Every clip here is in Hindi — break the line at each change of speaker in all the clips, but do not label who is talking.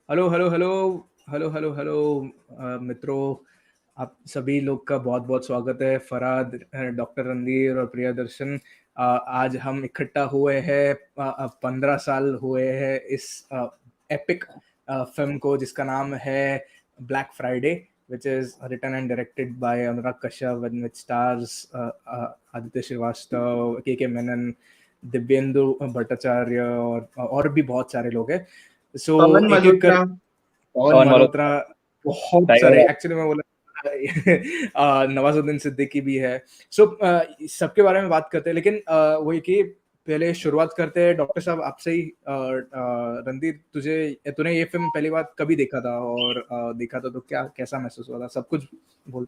Hello hello hello hello hello hello मित्रों, आप सभी लोग का बहुत बहुत स्वागत है। फरहाद, डॉक्टर रणधीर और प्रियदर्शन, आज हम इकट्ठा हुए हैं। 15 साल हुए हैं इस एपिक फिल्म को जिसका नाम है Black Friday, which is written and directed by Anurag Kashyap and which stars Aditya Srivastava, K Menon, Dibyendu Bhattacharya और भी बहुत सारे लोग हैं। सो
पवन
एक एक कर
मल्होत्रा।
पवन
पवन
मल्होत्रा,
मल्होत्रा,
बहुत
टाइगर
सारे,
श्रॉफ।
एक्चुअली मैं बोला नवाजुद्दीन सिद्दीकी भी है। सो सबके बारे में बात करते हैं, लेकिन वही कि पहले शुरुआत करते हैं डॉक्टर साहब आपसे ही। रणदीप, तूने ये फिल्म पहली बार कभी देखा था, और देखा था तो क्या कैसा महसूस हुआ था, सब कुछ बोल।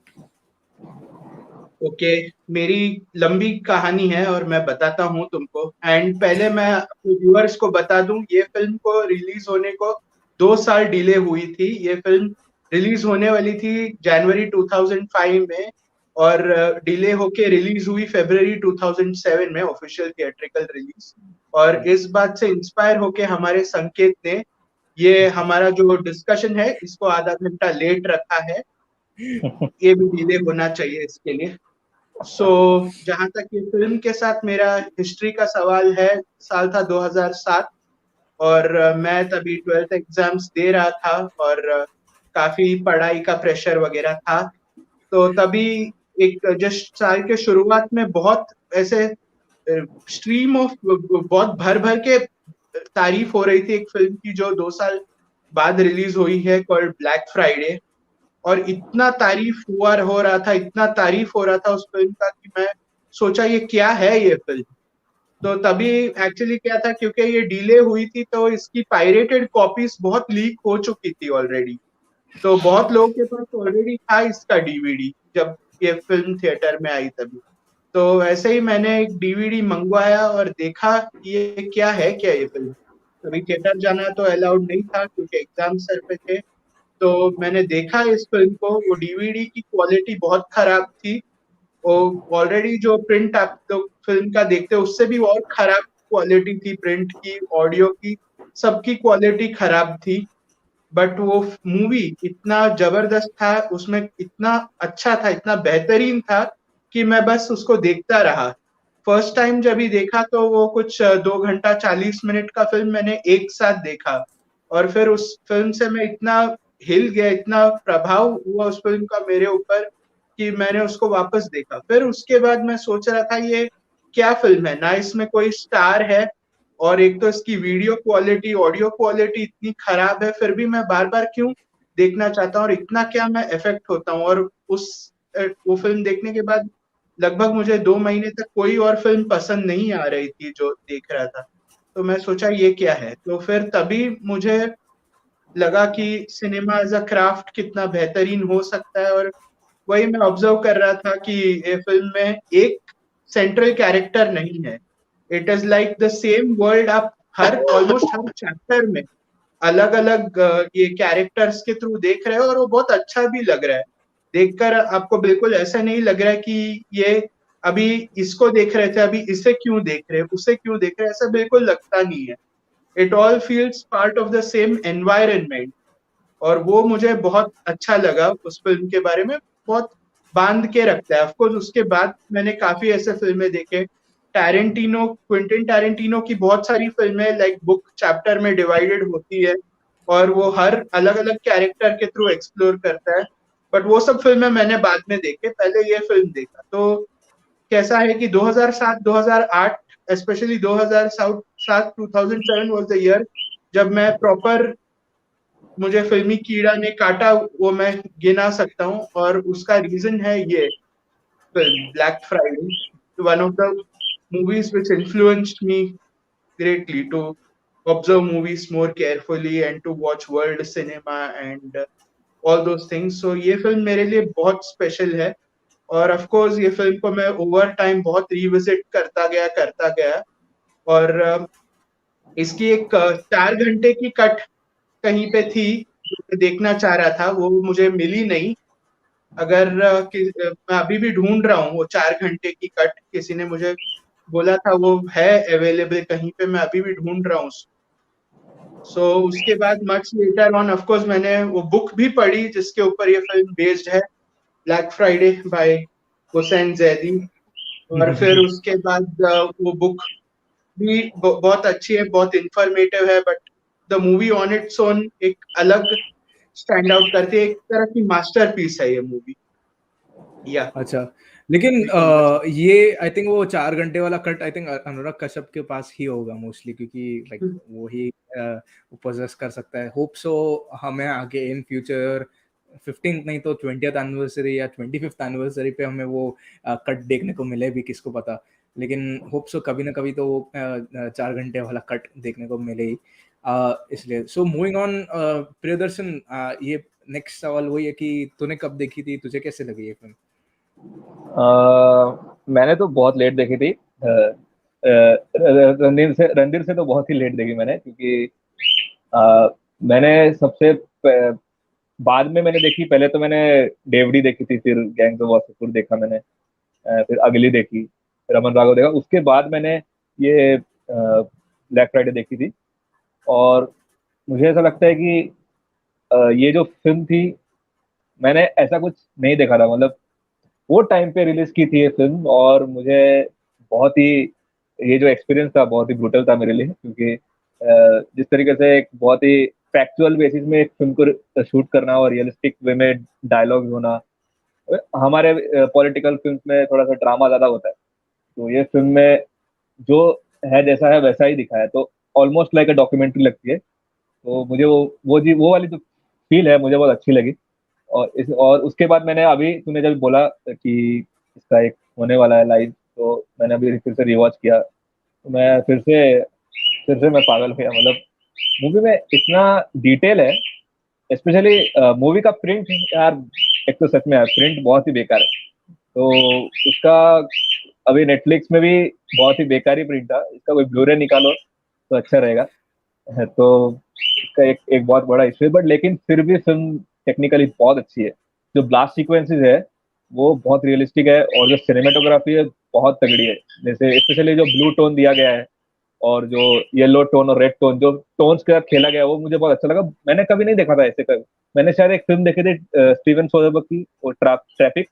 ओके, मेरी लंबी कहानी है और मैं बताता हूँ तुमको। एंड पहले मैं अपने व्यूअर्स को बता दूं, ये फिल्म को रिलीज होने को 2 साल डिले हुई थी। ये फिल्म रिलीज होने वाली थी जनवरी 2005 में, और डिले होके रिलीज हुई फरवरी 2007 में, ऑफिशियल थिएट्रिकल रिलीज। और इस बात से इंस्पायर होके हमारे संकेत ने ये हमारा जो डिस्कशन है इसको आधा घंटा लेट रखा है। ये भी डिले होना चाहिए इसके लिए। सो जहां तक ये फिल्म के साथ मेरा हिस्ट्री का सवाल है, साल था 2007, और मैं तभी 12th एग्जाम्स दे रहा था, और काफी पढ़ाई का प्रेशर वगैरह था। तो तभी एक जस्ट साल के शुरुआत में बहुत ऐसे स्ट्रीम ऑफ बहुत भर भर के तारीफ हो रही थी एक फिल्म की जो 2 साल बाद रिलीज हुई है, कॉल्ड ब्लैक फ्राइडे। और इतना तारीफ हुआ हो रहा था, इतना तारीफ हो रहा था उस फिल्म का, कि मैं सोचा ये क्या है ये फिल्म। तो तभी एक्चुअली क्या था, क्योंकि ये डिले हुई थी तो इसकी पायरेटेड कॉपीज बहुत लीक हो चुकी थी ऑलरेडी। तो बहुत लोगों के पास ऑलरेडी था इसका डीवीडी जब ये फिल्म थिएटर में आई तभी। तो ऐसे ही मैंने एक डीवीडी मंगवाया और देखा कि ये क्या है, क्या ये फिल्म। अभी थिएटर जाना तो अलाउड नहीं था क्योंकि एग्जाम सर पे थे। तो मैंने देखा इस फिल्म को, वो डीवीडी की क्वालिटी बहुत खराब थी। वो ऑलरेडी जो प्रिंट आप लोग फिल्म का देखते हो उससे भी और खराब क्वालिटी थी, प्रिंट की, ऑडियो की, सबकी क्वालिटी खराब थी। बट वो मूवी इतना जबरदस्त था, उसमें इतना अच्छा था, इतना बेहतरीन था कि मैं बस उसको देखता रहा। फर्स्ट टाइम जब ही देखा तो वो कुछ 2 घंटा 40 मिनट का फिल्म मैंने एक साथ देखा। और फिर उस फिल्म से मैं इतना हिल गया, इतना प्रभाव हुआ उस फिल्म का मेरे ऊपर, कि मैंने उसको वापस देखा। फिर उसके बाद मैं सोच रहा था ये क्या फिल्म है, ना इसमें कोई स्टार है, और एक तो इसकी वीडियो क्वालिटी, ऑडियो क्वालिटी इतनी खराब है, फिर भी मैं बार बार क्यों देखना चाहता हूँ, और इतना क्या मैं इफेक्ट होता हूँ। और उस वो फिल्म देखने के बाद लगभग मुझे 2 महीने तक कोई और फिल्म पसंद नहीं आ रही थी जो देख रहा था। तो मैं सोचा ये क्या है, तो फिर तभी मुझे लगा कि सिनेमा एज अ क्राफ्ट कितना बेहतरीन हो सकता है। और वही मैं ऑब्जर्व कर रहा था कि ये फिल्म में एक सेंट्रल कैरेक्टर नहीं है। It is like the same world, आप हर ऑलमोस्ट हर चैप्टर में अलग अलग ये कैरेक्टर्स के थ्रू देख रहे हो, और वो बहुत अच्छा भी लग रहा है देखकर। आपको बिल्कुल ऐसा नहीं लग रहा है कि ये अभी इसको देख रहे थे, अभी इसे क्यों देख रहे हैं, उसे क्यों देख रहे हैं, ऐसा बिल्कुल लगता नहीं है। It all feels part of the same environment. और वो मुझे बहुत अच्छा लगा उस फिल्म के बारे में, बहुत बांध के रखता है। ऑफकोर्स उसके बाद मैंने काफी ऐसे फिल्में देखे, टैरेंटिनो, क्विंटिन टैरेंटिनो की बहुत सारी फिल्में लाइक बुक चैप्टर में डिवाइडेड होती है, और वो हर अलग अलग कैरेक्टर के थ्रू एक्सप्लोर करता है। बट वो सब फिल्में मैंने बाद में देखे, पहले ये फिल्म देखा। तो कैसा है कि 2007 2008, स्पेशली 2007 2007 वाज द ईयर जब मैं प्रॉपर, मुझे फिल्मी कीड़ा ने काटा वो मैं गिना सकता हूँ। और उसका रीजन है ये film black Friday, one of the movies which influenced me greatly to observe movies more carefully and to watch world cinema and all those things. So ये फिल्म मेरे लिए बहुत स्पेशल है। और ऑफ कोर्स ये फिल्म को मैं ओवर टाइम बहुत रिविजिट करता गया। और इसकी एक 4 घंटे की कट कहीं पे थी जो मैं देखना चाह रहा था, वो मुझे मिली नहीं। अगर मैं अभी भी ढूंढ रहा हूँ वो 4 घंटे की कट, किसी ने मुझे बोला था वो है अवेलेबल कहीं पे, मैं अभी भी ढूंढ रहा हूँ। सो उसके बाद much later on of course मैंने वो बुक भी पढ़ी जिसके ऊपर ये फिल्म बेस्ड है, Black Friday by Hussain Zaidi. और फिर उसके बाद वो बुक भी बहुत अच्छी है, बहुत इंफॉर्मेटिव है, but the movie on its own एक अलग स्टैंड आउट करती है, एक तरह की मास्टरपीस है ये मूवी। या
अच्छा, लेकिन
मैं कहूंगा सर।
ये आई थिंक वो 4 घंटे वाला cut I think Anurag Kashyap के पास ही होगा मोस्टली, क्योंकि लाइक वो ही वो पोजेस कर सकता है। होप सो हमें आगे इन फ्यूचर 15th नहीं तो 20th एनिवर्सरी या 25th एनिवर्सरी पे हमें वो कट देखने को मिले भी, किसको पता। लेकिन होप सो कभी ना कभी तो वो 4 घंटे वाला कट देखने को मिले ही। इसलिए सो मूविंग ऑन, प्रियदर्शन, ये नेक्स्ट सवाल वही है कि तूने कब देखी थी, तुझे कैसे लगी ये फिल्म?
मैंने तो बहुत लेट देखी थी। रणधीर से तो बहुत ही लेट देखी मैंने, क्योंकि अ, मैंने बाद में मैंने देखी। पहले तो मैंने डेवडी देखी थी, फिर गैंग्स ऑफ वासेपुर देखा मैंने, फिर अगली देखी, फिर अमन राघव देखा। उसके बाद मैंने ये ब्लैक फ्राइडे देखी थी। और मुझे ऐसा लगता है कि ये जो फिल्म थी, मैंने ऐसा कुछ नहीं देखा था। मतलब वो टाइम पे रिलीज की थी ये फिल्म, और मुझे बहुत ही, ये जो एक्सपीरियंस था बहुत ही ब्रूटल था मेरे लिए, क्योंकि जिस तरीके से एक बहुत ही फैक्चुअल बेसिस में एक फिल्म को शूट करना और रियलिस्टिक वे में डायलॉग्स होना। हमारे पॉलिटिकल फिल्म में थोड़ा सा ड्रामा ज्यादा होता है, तो ये फिल्म में जो है जैसा है वैसा ही दिखाया है, तो ऑलमोस्ट लाइक अ डॉक्यूमेंट्री लगती है। तो मुझे वो वाली जो फील है मुझे बहुत अच्छी लगी। और उसके बाद मैंने अभी, तूने जब बोला कि इसका एक होने वाला है लाइव, तो मैंने अभी फिर से रिवॉच किया, तो मैं फिर से मैं पागल हो गया। मतलब मूवी में इतना डिटेल है, स्पेशली मूवी का प्रिंट यार। एक तो सच में यार प्रिंट बहुत ही बेकार है, तो उसका अभी नेटफ्लिक्स में भी बहुत ही बेकार ही प्रिंट था। इसका कोई ब्लूरे निकालो तो अच्छा रहेगा। तो इसका एक बहुत बड़ा इशू है, बट लेकिन फिर भी फिल्म टेक्निकली बहुत अच्छी है। जो ब्लास्ट सीक्वेंसेस है वो बहुत रियलिस्टिक है, और जो सिनेमेटोग्राफी है बहुत तगड़ी है। जैसे स्पेशली जो ब्लू टोन दिया गया है, और जो येलो टोन और रेड टोन, जो टोन्स के साथ खेला गया है, वो मुझे बहुत अच्छा लगा। मैंने कभी नहीं देखा था ऐसे कभी। मैंने शायद एक फिल्म देखी थी स्टीवन सोदरबर्ग की, वो ट्रैफिक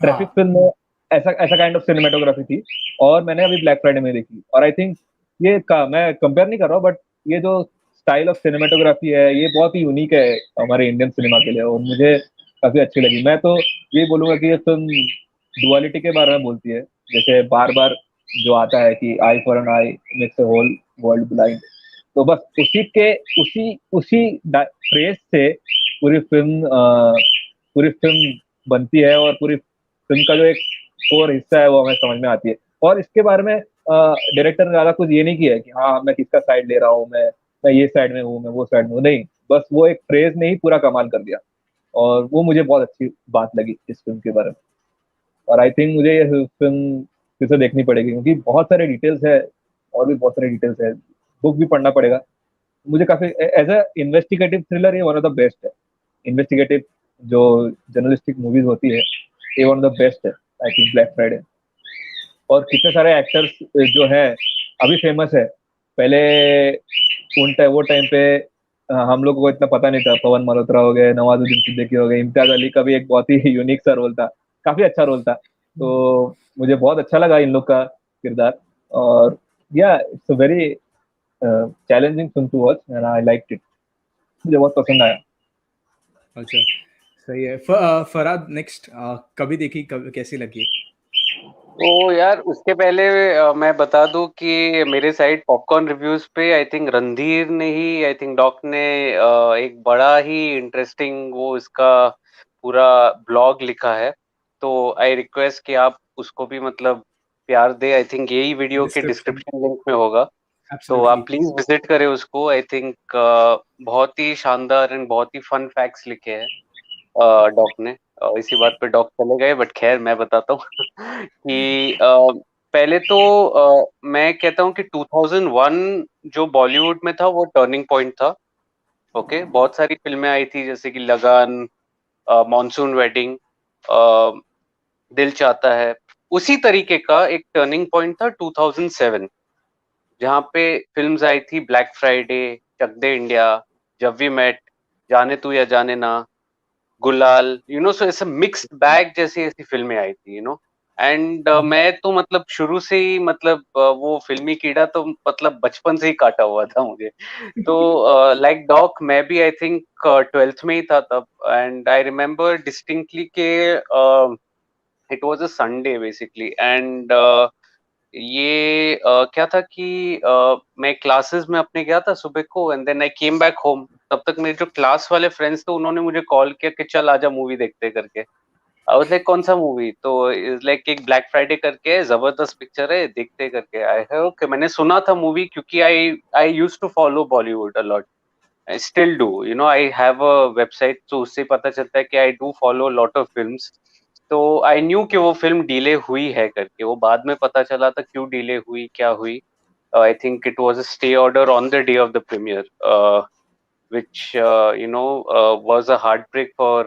ट्रैफिक
हाँ,
फिल्म में ऐसा ऐसा काइंड ऑफ सिनेमेटोग्राफी थी। और मैंने अभी ब्लैक फ्राइडे में देखी, और आई थिंक मैं कंपेयर नहीं कर रहा हूँ, बट ये जो स्टाइल ऑफ सिनेमेटोग्राफी है ये बहुत ही यूनिक है हमारे इंडियन सिनेमा के लिए, और मुझे काफी अच्छी लगी। मैं तो ये बोलूंगा कि ये फिल्म डुअलिटी के बारे में बोलती है। जैसे बार बार जो आता है कि eye for an eye makes a whole world blind, तो बस उसी उसी फ्रेज से पूरी फिल्म पूरी फिल्म बनती है, और पूरी फिल्म का जो एक कोर हिस्सा है वो हमें समझ में आती है। और इसके बारे में डायरेक्टर ने ज्यादा कुछ ये नहीं किया है कि हाँ मैं किसका साइड ले रहा हूँ, मैं ये साइड में हूँ, मैं वो साइड में हूँ, नहीं। बस वो एक फ्रेज ने ही पूरा कमाल कर दिया, और वो मुझे बहुत अच्छी बात लगी इस फिल्म के बारे में। और आई थिंक मुझे ये फिल्म फिर से देखनी पड़ेगी, क्योंकि बहुत सारे डिटेल्स है, और भी बहुत सारे डिटेल्स है। बुक भी पढ़ना पड़ेगा मुझे काफी। एज अ इन्वेस्टिगेटिव थ्रिलर ये वन ऑफ द बेस्ट है। इन्वेस्टिगेटिव जो जर्नलिस्टिक मूवीज होती है, ये वन ऑफ द बेस्ट है आई थिंक ब्लैक फ्राइडे। और कितने सारे एक्टर्स जो हैं अभी फेमस है। पहले वो टाइम पे हम लोग को इतना पता नहीं था। पवन मल्होत्रा हो गए, नवाजुद्दीन सिद्दीकी हो गए, इम्तियाज अली का भी एक बहुत ही यूनिक सा रोल था, काफी अच्छा रोल था। तो मुझे बहुत अच्छा लगा इन लोग का किरदार। और या it's a very challenging film to watch, and I like it. मुझे बहुत पसंद आया।
अच्छा, सही है। फरहाद, नेक्स्ट, कभी देखी, कब, कैसी लगी?
तो यार उसके पहले मैं बता दूं कि मेरे साइट पॉपकॉर्न रिव्यूज पे आई थिंक रणधीर ने ही, आई थिंक डॉक ने एक बड़ा ही इंटरेस्टिंग वो इसका पूरा ब्लॉग लिखा है। तो आई रिक्वेस्ट कि आप उसको भी मतलब प्यार दे। आई थिंक यही वीडियो के
डिस्क्रिप्शन,
डिस्क्रिप्शन लिंक में होगा, तो
एब्सोल्युटली।
आप प्लीज विजिट करें उसको। आई थिंक बहुत ही शानदार एंड बहुत ही फन फैक्ट्स लिखे हैं डॉक ने। इसी बात पे डॉक चले गए, बट खैर मैं बताता हूँ कि पहले तो मैं कहता हूँ कि 2001 जो बॉलीवुड में था वो टर्निंग पॉइंट था। ओके, बहुत सारी फिल्में आई थी जैसे कि लगान, मॉनसून वेडिंग, दिल चाहता है। उसी तरीके का एक टर्निंग पॉइंट था 2007, जहाँ पे फिल्म्स आई थी ब्लैक फ्राइडे, चक दे इंडिया, जब वी मेट, जाने तू या जाने ना, गुलाल, सो ऐसे मिक्स्ड बैग जैसी ऐसी फिल्में आई थी, एंड मैं तो मतलब शुरू से ही मतलब वो फिल्मी कीड़ा तो मतलब बचपन से ही काटा हुआ था मुझे। तो लाइक डॉक मैं भी आई थिंक 12th में ही था तब, एंड आई रिमेम्बर डिस्टिंक्टली के it was a Sunday basically, and ये क्या था कि मैं क्लासेस में अपने गया था सुबह को, and then I came back home. तब तक मेरे जो क्लास वाले फ्रेंड्स थे उन्होंने मुझे कॉल किया कि चल आजा मूवी देखते करके। आई वाज लाइक कौन सा मूवी? तो इज लाइक एक ब्लैक फ्राइडे करके है, जबरदस्त पिक्चर है, देखते करके। आई है ओके, मैंने सुना था मूवी क्योंकि I I used to follow Bollywood a lot, I still do, I have a website, तो उससे पता चलता है कि I do follow lot of films. तो आई न्यू कि वो फिल्म डिले हुई है करके, वो बाद में पता चला था क्यों डिले हुई, क्या हुई। I think it was a stay order on the day of the premiere, which was a heartbreak for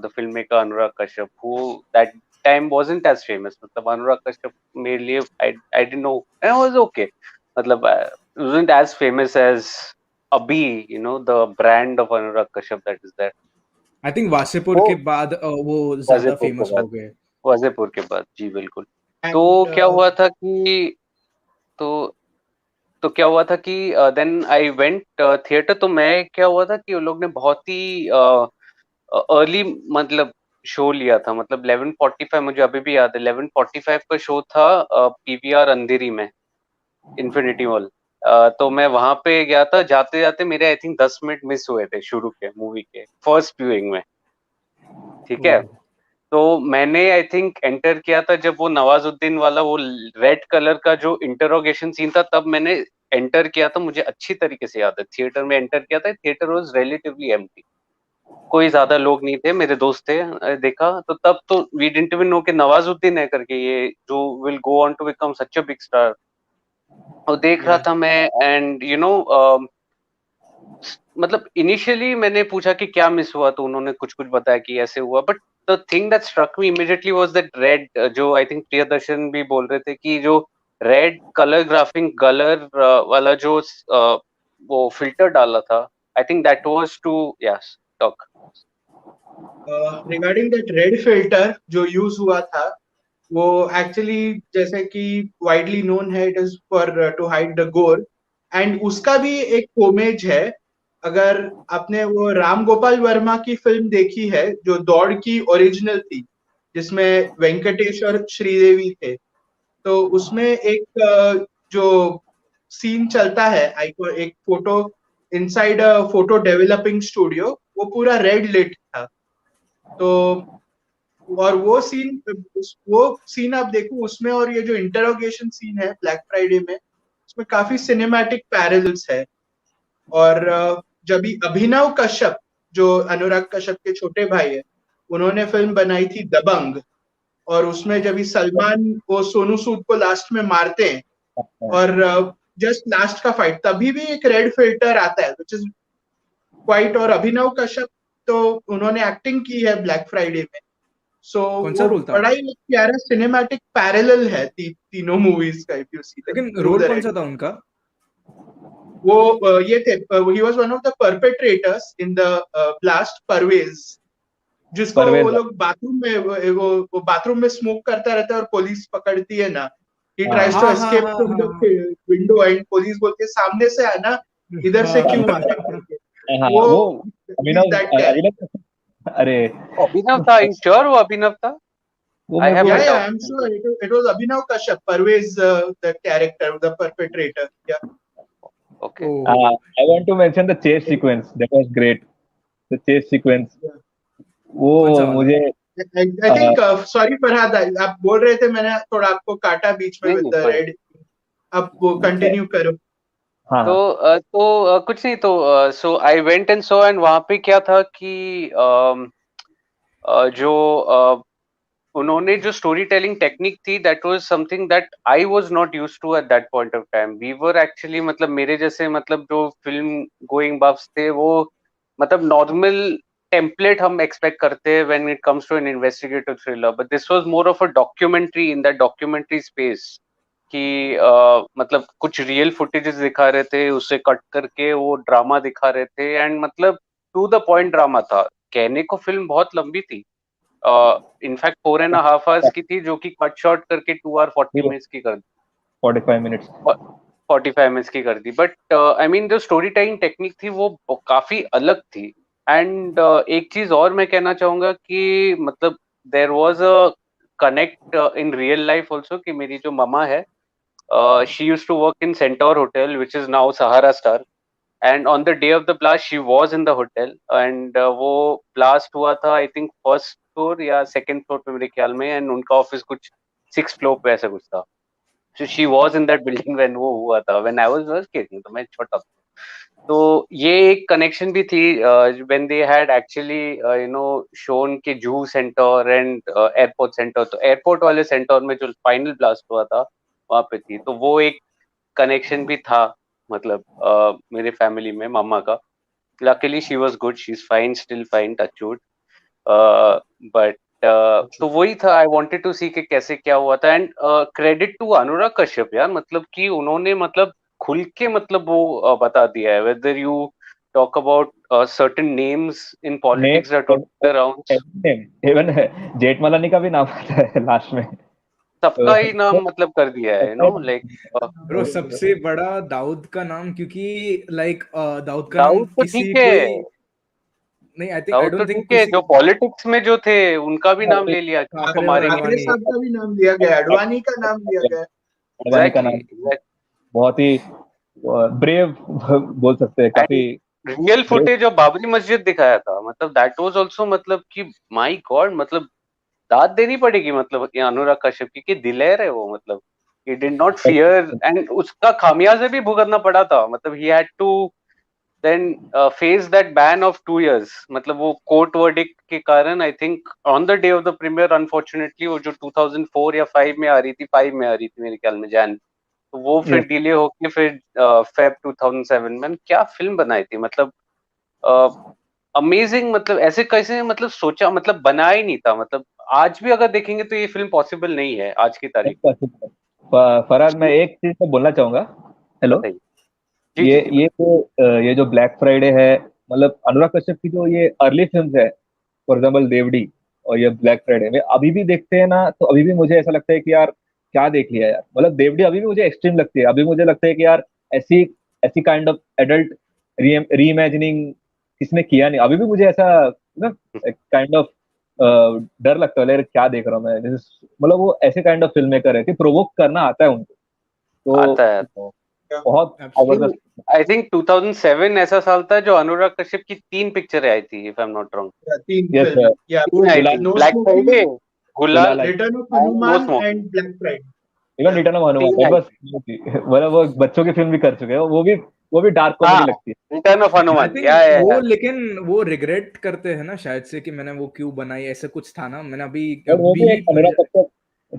the filmmaker Anurag Kashyap, who that time wasn't as famous. मतलब Anurag Kashyap मेरे लिए I didn't know, and it was okay. मतलब wasn't as famous as अभी, the brand of Anurag Kashyap that is there.
I think Wasseypur
वो
के बाद वो ज्यादा
वाजेपुर के
फेमस हो
बाद,
गए।
वाजेपुर के बाद जी बिल्कुल। तो
And
क्या हुआ था कि तो तो क्या हुआ था कि देन आई वेंट थिएटर। तो मैं क्या हुआ था कि उन लोग ने बहुत ही अर्ली मतलब शो लिया था, मतलब 11:45, मुझे अभी भी याद है 11:45 का शो था पीवीआर अंधेरी में, इन्फिनिटी मॉल। तो मैं वहां पे गया था, जाते जाते मेरे आई थिंक 10 मिनट मिस हुए थे शुरू के मूवी के फर्स्ट व्यूइंग में, ठीक है। तो मैंने आई थिंक एंटर किया था जब वो नवाजुद्दीन वाला वो रेड कलर का जो इंटरोगेशन सीन था, तब मैंने एंटर किया था, मुझे अच्छी तरीके से याद है। थिएटर में एंटर किया था, थिएटर वाज रिलेटिवली एम्प्टी, कोई ज्यादा लोग नहीं थे, मेरे दोस्त थे। देखा तो तब तो वी डिडंट इवन नो कि नवाजुद्दीन है करके, ये जो will go on to become such a big star. और देख रहा
yeah.
था मैं, एंड मतलब इनिशियली मैंने पूछा कि क्या मिस हुआ, तो उन्होंने कुछ कुछ बताया कि ऐसे हुआ, but the thing that struck me immediately was that red, जो आई थिंक प्रियदर्शन भी बोल रहे थे कि जो रेड कलर ग्राफिंग कलर वाला जो वो फिल्टर डाला था, I think that was to yes talk.
Regarding that red filter जो यूज हुआ था, वो एक्चुअली जैसे कि वाइडली नोन है, it is for to hide the gore. And उसका भी एक होमेज है। अगर आपने वो राम गोपाल वर्मा की फिल्म देखी है जो दौड़ की ओरिजिनल थी, जिसमें वेंकटेश और श्रीदेवी थे, तो उसमें एक जो सीन चलता है, एक photo inside a photo developing studio, वो पूरा रेड लिट था। तो और वो सीन आप देखो उसमें, और ये जो इंटरोगेशन सीन है ब्लैक फ्राइडे में, उसमें काफी सिनेमैटिक पैरेलल्स है। और जब अभिनव कश्यप, जो अनुराग कश्यप के छोटे भाई है, उन्होंने फिल्म बनाई थी दबंग, और उसमें जब सलमान वो सोनू सूद को लास्ट में मारते हैं, और जस्ट लास्ट का फाइट, तभी भी एक रेड फिल्टर आता है विच इज क्वाइट। और अभिनव कश्यप तो उन्होंने एक्टिंग की है ब्लैक फ्राइडे में। सो
कौन सा
वो
रोल था?
बड़ा ही प्यारा सिनेमैटिक पैरेलल है तीनों मूवीज का, इफ यू सी
लेकिन
थ्रू
रोल
द
कौन
रेड।
सा था उनका?
वो ये थे, he was one of the perpetrators in the blast, Parvez, जिसको वो
परवेज।
लोग बाथरूम में वो बाथरूम में स्मोक करता रहता है और पुलिस पकड़ती है ना। ही ट्राइज टू
हाँ हाँ
एस्केप
हाँ
फ्रॉम द
हाँ
विंडो, एंड पुलिस बोलती है सामने से आना, इधर से
हाँ
क्यों आ रहा है
हाँ।
करके।
हाँ
वो
वो
इज दैट कैरेक्टर।
अभिनव अरे
अभिनव था, इन श्योर वो अभिनव था?
वो
आई
मेरे
हैव
को
my
Yeah,
doubt.
I'm sure it was Abhinav Kashyap, Parvez, the character, the perpetrator. Yeah.
Okay.
Oh,
I want to mention the chase sequence that was great. The chase sequence
Yeah.
कौन सा
वो
वाला?
मुझे
I think, sorry Farhad, आप बोल रहे थे, मैंने थोड़ा आपको काटा बीच में
नहीं
with
नहीं
the
कोई
red. अब वो कंटिन्यू करो।
हाँ
तो
हाँ
कुछ नहीं, तो so I went and so, and वहां पे क्या था कि जो उन्होंने जो स्टोरी टेलिंग टेक्निक थी, that was something that I was not used to at that point of time. We were actually मतलब मेरे जैसे मतलब जो फिल्म गोइंग बफ्स थे, वो मतलब नॉर्मल टेम्पलेट हम एक्सपेक्ट करते हैं when it comes to an investigative thriller, but this was more of a documentary in that documentary space, कि मतलब कुछ रियल फुटेजेस दिखा रहे थे, उसे कट करके वो ड्रामा दिखा रहे थे, एंड मतलब टू द पॉइंट ड्रामा था। कहने को फिल्म बहुत लंबी थी, इनफैक्ट 4.5 आवर्स की थी, जो कि कट शॉर्ट करके 2 आवर 40 मिनट्स की कर
45 मिनट्स
45 मिनट्स की कर दी। बट आई मीन जो स्टोरी टेलिंग टेक्निक थी वो काफी अलग थी। एंड एक चीज और मैं कहना चाहूंगा कि मतलब there was a connect in real life also, कि मेरी जो ममा है, she used to work in Centaur Hotel, which is now Sahara Star. And on the day of the blast, she was in the hotel. And वो blast हुआ था, I think first floor या second floor पे मेरे ख्याल में, and उनका ऑफिस कुछ 6th floor पे ऐसा कुछ था. So she was in that building when वो हुआ था. When I was kid, तो मैं छोटा था. तो ये एक कनेक्शन भी थी when they had actually shown कि Juhu centre and airport centre, तो एयरपोर्ट वाले सेंटर में जो फाइनल ब्लास्ट हुआ था वहां पे थी, तो वो एक कनेक्शन भी था, मतलब मेरे फैमिली में मामा का। Luckily she was good, she is fine, still fine, touch wood. But तो वही था, आई वांटेड टू सी कि कैसे क्या हुआ था। And credit to Anurag Kashyap यार, मतलब कि उन्होंने मतलब खुल के मतलब वो बता दिया है, whether you talk about certain names in politics that around,
even Jethmalani का भी नाम आता है लास्ट में,
सबका ही नाम मतलब कर दिया है, लाइक
ब्रो सबसे बड़ा दाऊद का नाम, क्योंकि लाइक दाऊद का नाम
दाऊद तो
किसी
ठीक है,
कोई नहीं, आई
दाऊद तो
डोंट थिंक
ठीक है, जो पॉलिटिक्स में जो थे उनका भी नाम ले लिया कि उसको
ठाकरे और
मारेंगे।
ठाकरे
अडवाणी।
साहब का भी नाम लिया गया, अडवाणी का नाम लिया गया।
अडवाणी का नाम
एग्जैक्टली,
बहुत ही ब्रेव बोल सकते हैं, काफी
रियल फुटेज ऑफ बाबरी मस्जिद दिखाया था, मतलब दैट वाज आल्सो, मतलब कि माय गॉड, मतलब दाद देनी पड़ेगी मतलब ये अनुराग कश्यप की, कि दिलेर है वो, मतलब he did not fear, and उसका खामियाजा भी भुगतना पड़ा था, मतलब he had to then face that ban of 2 years, मतलब वो कोर्ट वर्डिक्ट के कारण, I think on the day of the premiere unfortunately वो जो 2004 या 5 में आ रही थी, 5 में आ रही थी मेरे ख्याल में, जैन, तो वो फिर डिले होके फिर फेब 2007 में क्या फिल्म बनाई थी, मतलब अमेजिंग, मतलब ऐसे कैसे, मतलब सोचा, मतलब बनाया ही नहीं था, मतलब आज भी अगर देखेंगे तो ये फिल्म पॉसिबल नहीं है आज की तारीख में।
फरहाद, मैं एक चीज तो बोलना चाहूंगा। हेलो,
बताइए। जी जी जी
ये जो ब्लैक फ्राइडे है, मतलब अनुराग कश्यप की जो ये अर्ली फिल्म है, फॉर एग्जाम्पल देवडी और ये ब्लैक फ्राइडे में अभी भी देखते हैं ना, तो अभी भी मुझे ऐसा लगता है कि यार क्या देख लिया यार। मतलब देवडी अभी भी मुझे एक्सट्रीम लगती है, अभी मुझे लगता है कि यार ऐसी ऐसी काइंड ऑफ एडल्ट री इमेजिनिंग किसने किया नहीं। अभी भी मुझे ऐसा ना काइंड ऑफ डर लगता है, यार क्या देख रहा हूँ मैं। मतलब वो ऐसे काइंड ऑफ फिल्म मेकर है कि प्रोवोक करना आता है उनको,
आता है।
तो बहुत जबरदस्त।
आई थिंक 2007 ऐसा साल था जो अनुराग कश्यप की 3 पिक्चरें आई थी, if I am not wrong.
3
yes
film या
3 आई थी,
no
Black
smoking,
Friday, Gulaal
return of
and no
Hanuman
smoking.
And Black Friday.
Even return of Hanuman
3
एक
आई
बार
थी।
मतलब वो बच्चों की फिल्म भी कर चुके हैं, वो भी डार्क
हाँ,
कॉमेडी लगती है।
Return of
I
Hanuman,
think
या
वो, लेकिन वो रिग्रेट करते हैं ना शायद से कि मैंने वो क्यों बनाई, ऐसा कुछ था ना, मैंने अभी
और वो
अभी
भी
ही
एक अनुराग कश्यप,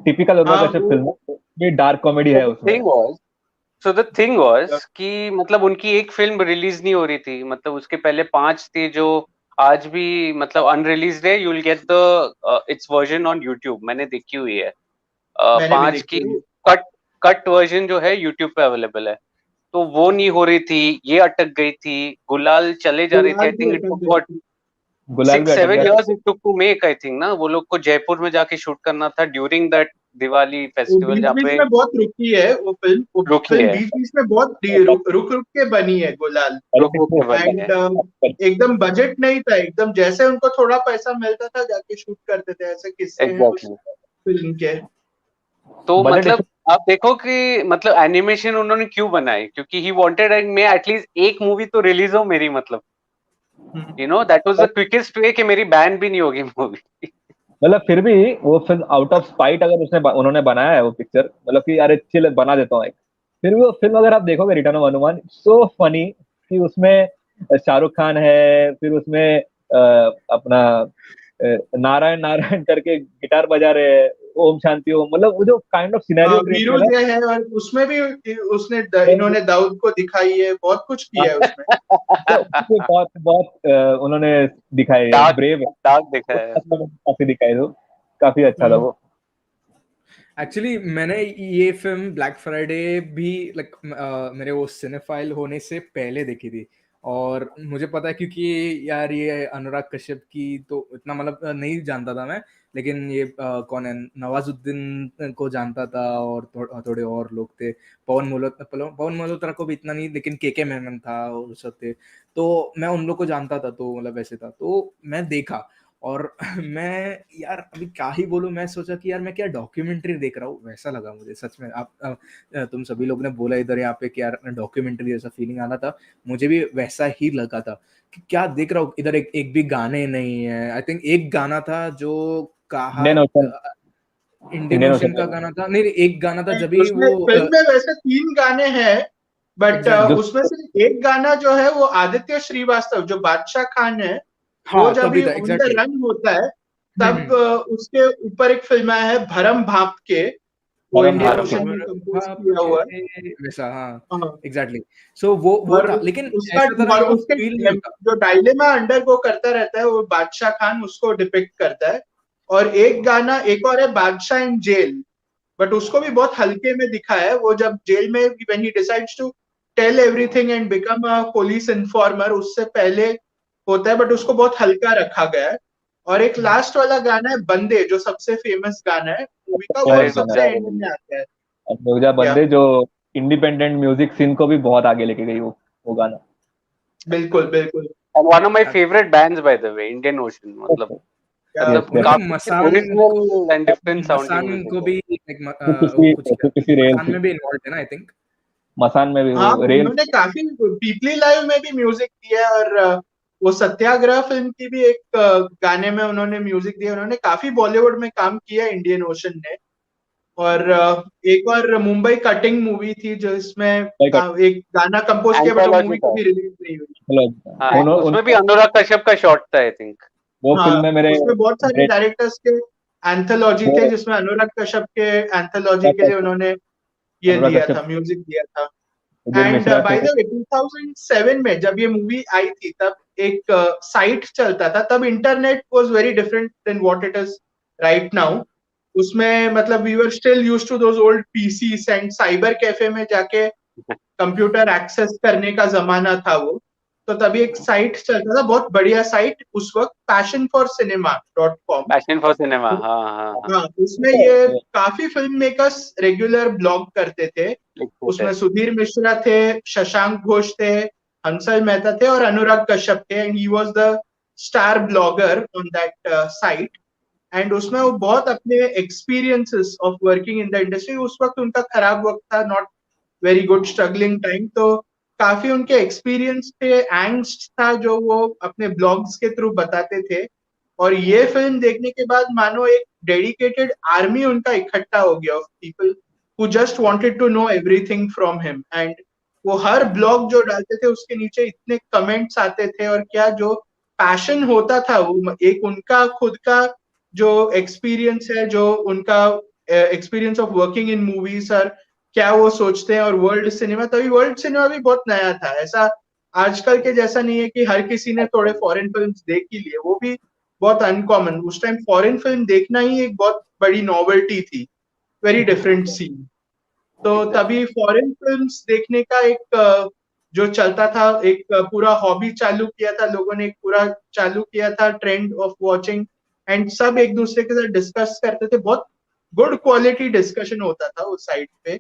टिपिकल अनुराग
हाँ
कश्यप
वो
फिल्म है, ये डार्क कॉमेडी
So
है
the
उसमें।
thing was, so the thing was कि मतलब उनकी एक फिल्म रिलीज नहीं हो रही थी, मतलब उसके पहले 5 थी जो आज भी मतलब अनरिलीज्ड है। You will get the it's version on YouTube, मैंने देखी हुई है।
मैंने भी
5
देखी
की
हुई है।
कट कट वर्जन जो है यूट्यूब पे अवेलेबल है, तो वो नहीं हो रही थी, ये अटक गई थी। गुलाल चले जा रही थी,
गुलाल
आई
भी
थिंक इट
अटक गई
टुक
थी।
गुलाल भी
सिक्स
अटक
सेवन
गया।
Years it took to make, I think ना, वो लोग को जयपुर में जाके शूट करना था ड्यूरिंग दैट दिवाली
वो
फेस्टिवल,
बीच
जहाँ
बीच
पे
में बहुत रुकी है वो फिल्म। वो
रुकी
फिल्म
है,
बीच बीच में बहुत रुक रुक रुक के बनी है गुलाल।
रुक रुक के बनी है।
एंड एकदम बजट नहीं था, एकदम जैसे उनको थोड़ा पैसा मिलता था जाके शूट करते थे, ऐसे किस्से हैं उस
एग्जैक्टली।
फिल्म के।
तो
बजट
मतलब आप देखो कि मतलब एनिमेशन उन्होंने क्यों बनाई, क्योंकि ही वांटेड मैं एटलीस्ट एक मूवी तो रिलीज हो मेरी, मतलब दैट वाज द क्विकेस्ट वे कि मेरी बैन भी नहीं होगी मूवी।
मतलब फिर भी वो फिल्म आउट ऑफ स्पाइट अगर उन्होंने बनाया है वो पिक्चर, मतलब कि अरे चिल बना देता हूँ एक, फिर भी वो फिल्म अगर आप देखोगे return of Hanuman, so funny कि उसमें शाहरुख खान है, फिर उसमें अपना नारायण नारायण करके गिटार बजा रहे हैं, ओम शांति ओम, मतलब वो जो kind of scenario create
Veeru
किया
जय है, और उसमें भी उसने
ना,
इन्होंने दाऊद को दिखाई है, बहुत कुछ किया है उसमें।
तो उसमें बहुत बहुत उन्होंने दिखाई है,
डार्क
ब्रेव है,
डार्क दिखा है।
काफी दिखाई, तो काफी अच्छा था वो।
एक्चुअली मैंने ये फिल्म ब्लैक फ्राइडे भी लाइक मेरे वो सिनेफाइल होने से पहले देखी थी, और मुझे पता है क्योंकि यार ये अनुराग कश्यप की तो इतना मतलब नहीं जानता था मैं, लेकिन ये कौन है, नवाजुद्दीन को जानता था, और थोड़े और लोग थे, पवन मल्होत्रा को भी इतना नहीं, लेकिन के मेनन था और सब थे, तो मैं उन लोग को जानता था, तो मतलब वैसे था, तो मैं देखा। और मैं यार अभी क्या ही बोलूं, मैं सोचा कि यार मैं क्या डॉक्यूमेंट्री देख रहा हूँ, वैसा लगा मुझे सच में। आप तुम सभी लोग ने बोला इधर यहाँ पे कि यार डॉक्यूमेंट्री जैसा फीलिंग आना था, मुझे भी वैसा ही लगा था कि क्या देख रहा हूँ इधर। एक भी गाने नहीं है, आई थिंक एक गाना था जो कहा,
Indian ocean,
Indian
Indian
ocean
ocean
का गाना था, नहीं एक गाना था जब भी
उसमें
वो
फिल्म में वैसे 3 गाने हैं, बट
एग्जैक्टली,
जो
उसमें से एक गाना जो है वो आदित्य श्रीवास्तव जो बादशाह खान है, वो
हाँ
जब
तभी
ये
था
ऑन द
एग्जैक्टली।
रन होता है तब उसके ऊपर एक फिल्म आया है भरम भाप के, वो
परम
इंडियन
भाप
हाँ
के।
ओशन ने कंपोज
भाप
किया हुआ है।
के वैसा, हाँ
हाँ,
एग्जैक्टली। सो वो
और
था, लेकिन
उसका
ऐसा तरह
और
का
उसके
फील नहीं होता।
जो डायलेमा अंडरगो करता रहता है वो बादशाह खान उसको डिपिक्ट करता है। और एक गाना एक और है बादशाह इन जेल, बट उसको भी बहुत हल्के में दिखाया है। वो जब जेल में when he decides to tell everything and become a police informer, उससे पहले होता है, बट उसको बहुत हल्का रखा गया है। और एक लास्ट वाला गाना है बंदे, जो सबसे फेमस गाना है मूवी का, वो
फेवरेट गाना
सबसे
है।
एंड में आता है।
अब मिर्जा
या
बंदे जो इंडिपेंडेंट म्यूजिक सीन को भी बहुत आगे लेके गई वो गाना।
बिल्कुल बिल्कुल।
And one of my favorite bands by the way, Indian Ocean. मतलब
यस
मतलब
यस।
मुझे
काफी
मसान को
original and different sounding
Masaan
music
को
है।
भी like, वो
किसी
कुछ क्या,
किसी रेल
मसान
थी,
में भी इन्वॉल्व है ना आई थिंक।
मसान में भी
हाँ,
वो रेल।
उन्होंने काफी पीपली लाइव में भी म्यूजिक दिया है, और वो सत्याग्रह फिल्म की भी एक गाने में उन्होंने म्यूजिक दिया। उन्होंने काफी बॉलीवुड में काम किया इंडियन ओशन ने। और एक और मुंबई कटिंग मूवी थी जिसमें एक गाना कंपोज किया, बट वो
एंथोलॉजी
मूवी
था।
कभी रिलीज नहीं हुई।
हाँ,
उन, उन,
उसमें भी अनुराग कश्यप का शॉट था आई थिंक।
वो
हाँ,
फिल्म में मेरे
उसमें बहुत सारे
मेरे
डायरेक्टर्स के एंथोलॉजी थे,
मेरे
जिसमें अनुराग कश्यप के एंथोलॉजी के लिए उन्होंने ये
अनुराग
दिया
कश्यप,
था, म्यूजिक दिया था।
सुधीर
एंड
मिश्रा थे।
बाय द वे 2007 में जब ये मूवी आई थी, तब एक साइट चलता था। तब internet was very different than what it is right now. उसमें मतलब we were still used to those old PCs and cyber cafe में जाके कंप्यूटर एक्सेस करने का जमाना था वो। तो तभी एक साइट चलता था, बहुत बढ़िया साइट उस वक्त, passionforcinema.com।
पैशन फॉर सिनेमा, हाँ हाँ हाँ,
हाँ, उसमें ये काफी फिल्म मेकर्स रेगुलर ब्लॉग करते थे।
लिखते थे।
उसमें सुधीर मिश्रा थे, शशांक घोष थे, हंसल मेहता थे और अनुराग कश्यप थे, and he was the star blogger on that site. And उसमें वो बहुत अपने experiences of working in the industry, उस वक्त उनका खराब वक्त था, not very good struggling time, तो काफी उनके एक्सपीरियंस थे, एंग्स्ट था जो वो अपने ब्लॉग्स के थ्रू बताते थे। और ये फिल्म देखने के बाद मानो एक डेडिकेटेड आर्मी उनका इकट्ठा हो गया of people who just wanted to know everything from him. And वो हर ब्लॉग जो डालते थे उसके नीचे इतने कमेंट्स आते थे, और क्या जो पैशन होता था, वो एक उनका खुद का जो एक्सपीरियंस है, जो उनका experience of working in movies, और क्या वो सोचते हैं। और वर्ल्ड सिनेमा, तभी वर्ल्ड सिनेमा भी बहुत नया था, ऐसा आजकल के जैसा नहीं है कि हर किसी ने थोड़े फॉरेन फिल्म्स देख ही लिए, वो भी बहुत अनकॉमन। उस टाइम फॉरेन फिल्म देखना ही एक बहुत बड़ी नॉवेल्टी थी, वेरी डिफरेंट सीन। तो तभी फॉरेन फिल्म्स देखने का एक जो चलता था, एक पूरा हॉबी चालू किया था लोगों ने, एक पूरा चालू किया था ट्रेंड ऑफ वॉचिंग। एंड सब एक दूसरे के साथ डिस्कस करते थे, बहुत गुड क्वालिटी डिस्कशन होता था उस साइट पे।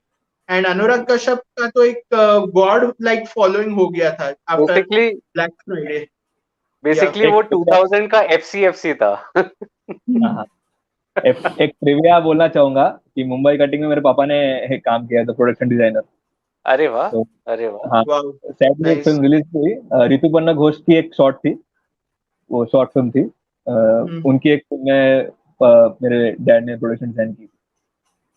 एंड अनुराग कश्यप का तो एक गॉड लाइक फॉलोइंग हो गया था आफ्टर
बेसिकली
ब्लैक फ्राइडे। या
बेसिकली वो 2000 का एफसीएफसी था।
हाँ, एक ट्रिविया बोलना चाहूंगा कि मुंबई कटिंग में मेरे पापा ने एक काम किया था, प्रोडक्शन डिजाइनर।
अरे वाह,
तो
अरे वाह।
हाँ,
वाओ,
सैडली एक
नाइस।
फिल्म रिलीज हुई, ऋतुपर्णा घोष की एक शॉर्ट थी, वो शॉर्ट फिल्म थी। उनकी एक फिल्म में मेरे डैड ने प्रोडक्शन डिजाइन की।